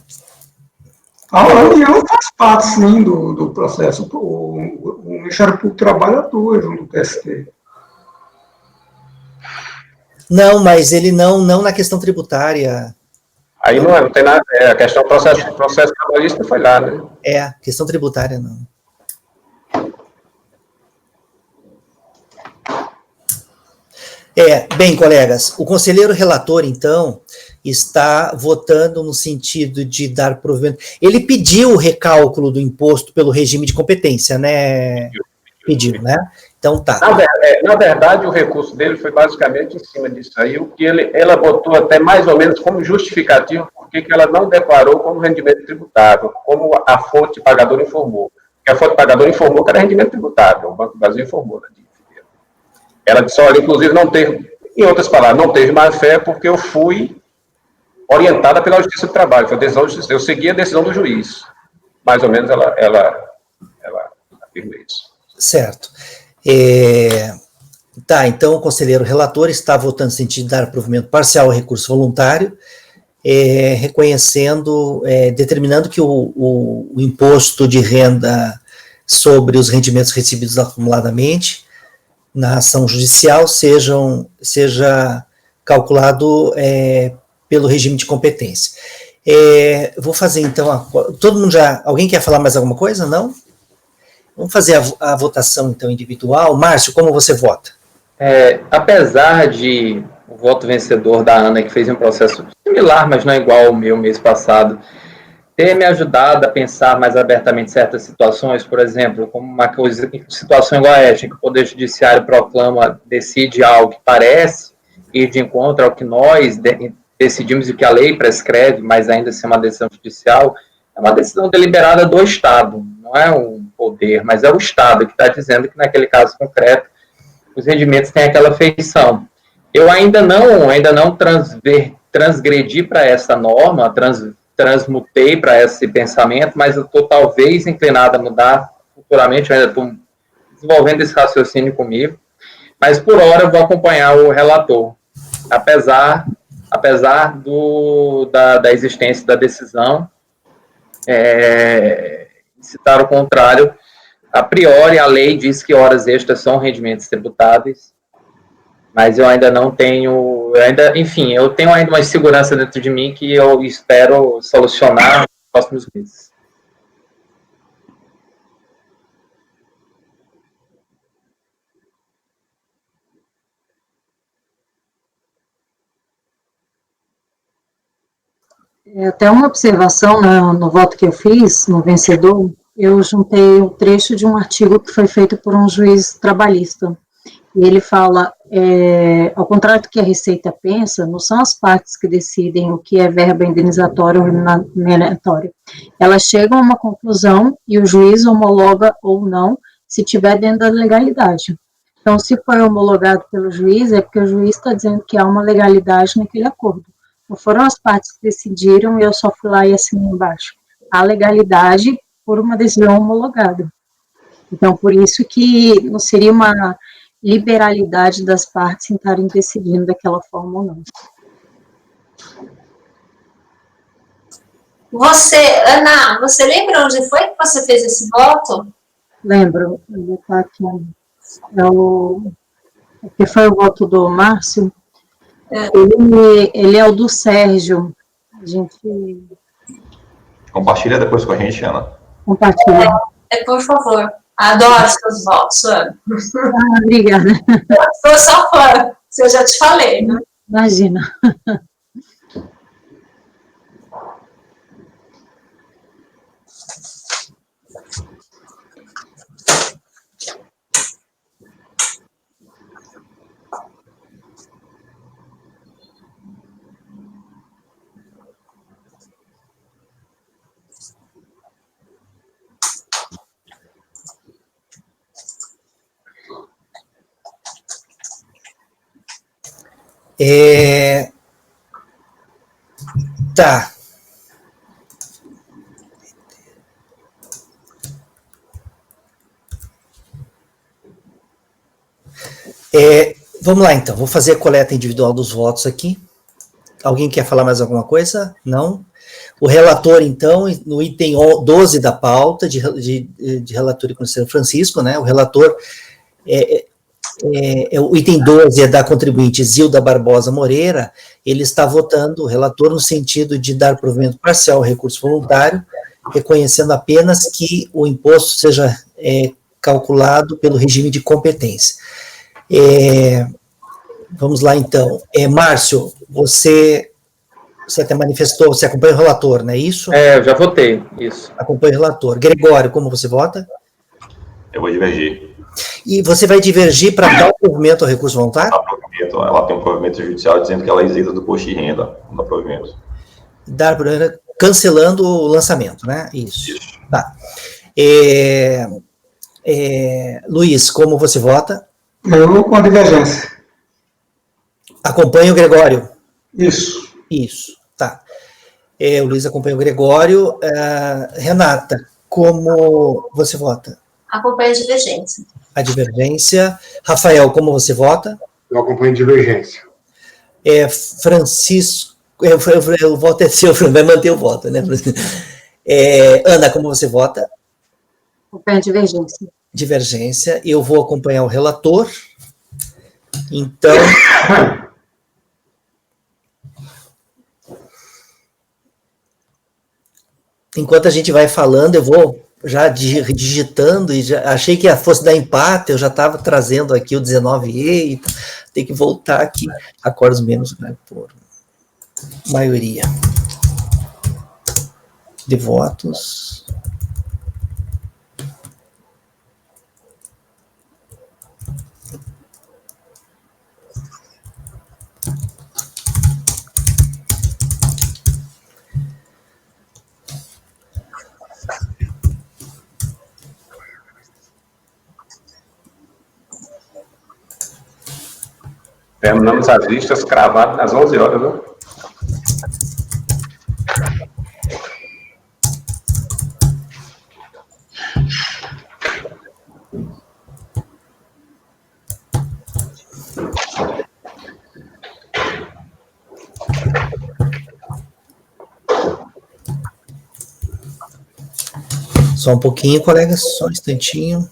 A União faz parte, sim, do processo. O Ministério Público trabalha atua junto do TST. Não, mas ele não na questão tributária. Aí não tem nada, a questão do processo trabalhista foi lá, né? Questão tributária não. Bem, colegas, o conselheiro relator, então, está votando no sentido de dar provimento. Ele pediu o recálculo do imposto pelo regime de competência, né? Pediu, né? Então tá. Na verdade, o recurso dele foi basicamente em cima disso aí, o que ela botou até mais ou menos como justificativo, porque ela não declarou como rendimento tributável, como a fonte pagadora informou. Porque a fonte pagadora informou que era rendimento tributável, o Banco do Brasil informou na dívida. Ela disse, olha, inclusive não teve, em outras palavras, não teve má fé porque eu fui orientada pela Justiça do Trabalho, foi a decisão da Justiça, eu segui a decisão do juiz. Mais ou menos ela afirma isso. Certo. Tá, então o conselheiro relator está votando no sentido de dar provimento parcial ao recurso voluntário, reconhecendo, determinando que o imposto de renda sobre os rendimentos recebidos acumuladamente na ação judicial seja calculado pelo regime de competência. Vou fazer então, todo mundo alguém quer falar mais alguma coisa? Não? Vamos fazer a votação então individual. Márcio, como você vota? Apesar de o voto vencedor da Ana, que fez um processo similar, mas não igual ao meu mês passado, ter me ajudado a pensar mais abertamente certas situações, por exemplo, como uma situação igual a esta, em que o Poder Judiciário decide algo que parece ir de encontro ao que nós decidimos e que a lei prescreve, mas ainda assim é uma decisão judicial, é uma decisão deliberada do Estado, não é um poder, mas é o Estado que está dizendo que naquele caso concreto os rendimentos têm aquela feição. Eu ainda não transgredi para essa norma, transmutei para esse pensamento, mas eu estou talvez inclinado a mudar futuramente, eu ainda estou desenvolvendo esse raciocínio comigo, mas por hora eu vou acompanhar o relator, apesar da existência da decisão, citar o contrário, a priori a lei diz que horas extras são rendimentos tributáveis, mas eu ainda não tenho, eu tenho ainda uma insegurança dentro de mim que eu espero solucionar nos próximos meses. Até uma observação no voto que eu fiz, no vencedor, eu juntei um trecho de um artigo que foi feito por um juiz trabalhista. E ele fala, ao contrário do que a Receita pensa, não são as partes que decidem o que é verba indenizatória ou remuneratória. Elas chegam a uma conclusão e o juiz homologa ou não, se estiver dentro da legalidade. Então, se foi homologado pelo juiz, é porque o juiz está dizendo que há uma legalidade naquele acordo. Não foram as partes que decidiram e eu só fui lá e assinei embaixo. Há legalidade por uma decisão homologada. Então, por isso que não seria uma liberalidade das partes em estarem decidindo daquela forma ou não. Ana, você lembra onde foi que você fez esse voto? Lembro, ele está aqui. Que foi o voto do Márcio. Ele é o do Sérgio. A gente... Compartilha depois com a gente, Ana. Compartilha. Por favor. Adoro seus votos, Ana. Obrigada. Sou só fã, eu já te falei, né? Imagina. Tá. Vamos lá, então. Vou fazer a coleta individual dos votos aqui. Alguém quer falar mais alguma coisa? Não? O relator, então, no item 12 da pauta, de relator e conselheiro Francisco, né, o relator, o item 12 é da contribuinte Zilda Barbosa Moreira, ele está votando, o relator, no sentido de dar provimento parcial ao recurso voluntário, reconhecendo apenas que o imposto seja calculado pelo regime de competência. Vamos lá, então. Márcio, você até manifestou, você acompanha o relator, não é isso? Eu já votei, isso. Acompanha o relator. Gregório, como você vota? Eu vou divergir. E você vai divergir para dar o provimento ao recurso voluntário? Ela tem um provimento judicial dizendo que ela é isenta do imposto de renda, não dá provimento. Dar provimento, cancelando o lançamento, né? Isso. Tá. Luiz, como você vota? Eu com a divergência. Acompanha o Gregório? Isso, tá. O Luiz acompanha o Gregório. Renata, como você vota? Acompanha a divergência. A divergência. Rafael, como você vota? Eu acompanho a divergência. Francisco, o voto é seu, vai manter o voto, né? Ana, como você vota? Acompanha a divergência. Divergência. Eu vou acompanhar o relator. Então... Enquanto a gente vai falando, eu vou já digitando, e já achei que fosse dar empate, eu já estava trazendo aqui o 19E, e tem que voltar aqui, acordos menos, né, por maioria de votos. Terminamos as listas cravadas às 11 horas, né? Só um pouquinho, colegas, só um instantinho.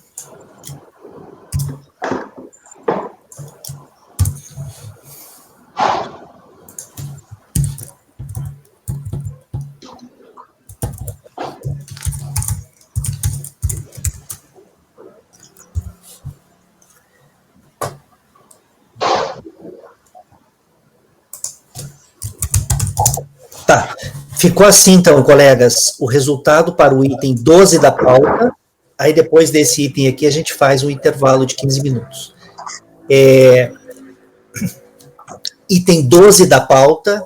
Tá, ficou assim então, colegas, o resultado para o item 12 da pauta, aí depois desse item aqui a gente faz um intervalo de 15 minutos. Item 12 da pauta,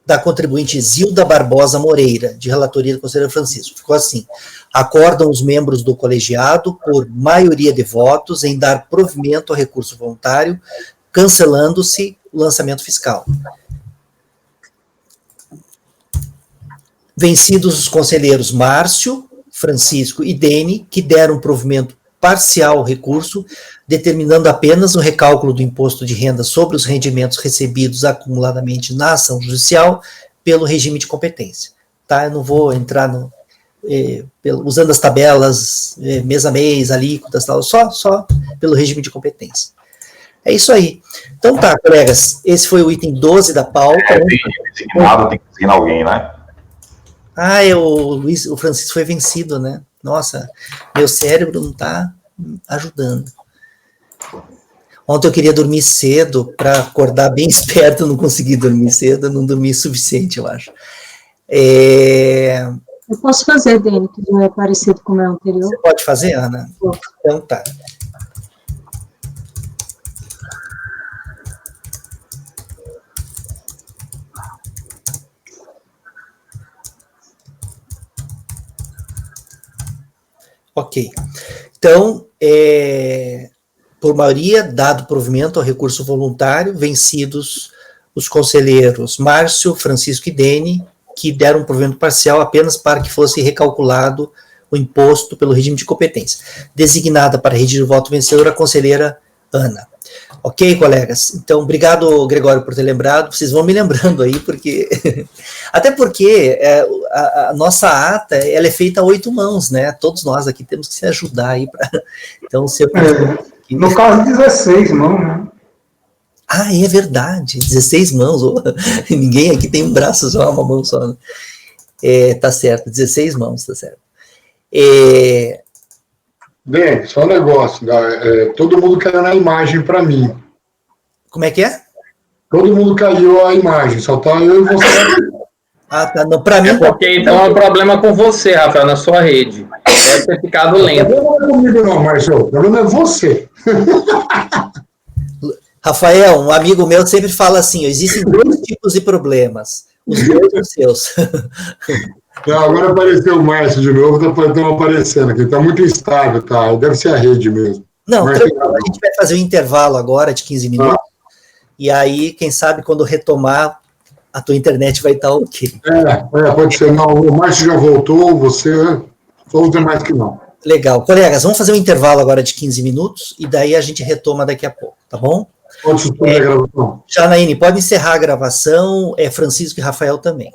da contribuinte Zilda Barbosa Moreira, de relatoria do conselheiro Francisco, ficou assim: acordam os membros do colegiado, por maioria de votos, em dar provimento ao recurso voluntário, cancelando-se o lançamento fiscal. Vencidos os conselheiros Márcio, Francisco e Dene, que deram provimento parcial ao recurso, determinando apenas o recálculo do imposto de renda sobre os rendimentos recebidos acumuladamente na ação judicial pelo regime de competência. Tá? Eu não vou entrar usando as tabelas mês a mês, alíquotas, tal, só pelo regime de competência. É isso aí. Então tá, colegas, esse foi o item 12 da pauta. Tem que designar alguém, né? O Francisco foi vencido, né? Nossa, meu cérebro não está ajudando. Ontem eu queria dormir cedo, para acordar bem esperto, não consegui dormir cedo, não dormi o suficiente, eu acho. Eu posso fazer, Dene, que não é parecido com o meu anterior. Você pode fazer, Ana? Então tá. Ok. Então, por maioria, dado provimento ao recurso voluntário, vencidos os conselheiros Márcio, Francisco e Dene, que deram provimento parcial apenas para que fosse recalculado o imposto pelo regime de competência. Designada para regir o voto vencedor a conselheira Ana. Ok, colegas? Então, obrigado, Gregório, por ter lembrado. Vocês vão me lembrando aí, porque... Até porque a nossa ata, ela é feita a 8 mãos, né? Todos nós aqui temos que se ajudar aí. Então, se eu... No caso, 16 mãos, né? Ah, é verdade, 16 mãos. Ninguém aqui tem um braço só, uma mão só. Né? Tá certo, 16 mãos, tá certo. Bem, só um negócio, todo mundo caiu na imagem para mim. Como é que é? Todo mundo caiu a imagem, só tá eu e você. Ah, tá, não, para mim... Porque então é um problema com você, Rafael, na sua rede. Deve ter ficado lento. O problema não é comigo não, Márcio, o problema é você. Rafael, um amigo meu sempre fala assim, existem 2 tipos de problemas, os meus e os seus. Não, agora apareceu o Márcio de novo, estão aparecendo aqui, está muito instável, tá? Deve ser a rede mesmo. Não, tranquilo, a gente vai fazer um intervalo agora de 15 minutos, e aí, quem sabe, quando retomar, a tua internet vai estar ok. Pode ser, não, o Márcio já voltou, você, só os demais que não. Legal, colegas, vamos fazer um intervalo agora de 15 minutos, e daí a gente retoma daqui a pouco, tá bom? Pode suspender a gravação. Janaíne, pode encerrar a gravação, Francisco e Rafael também.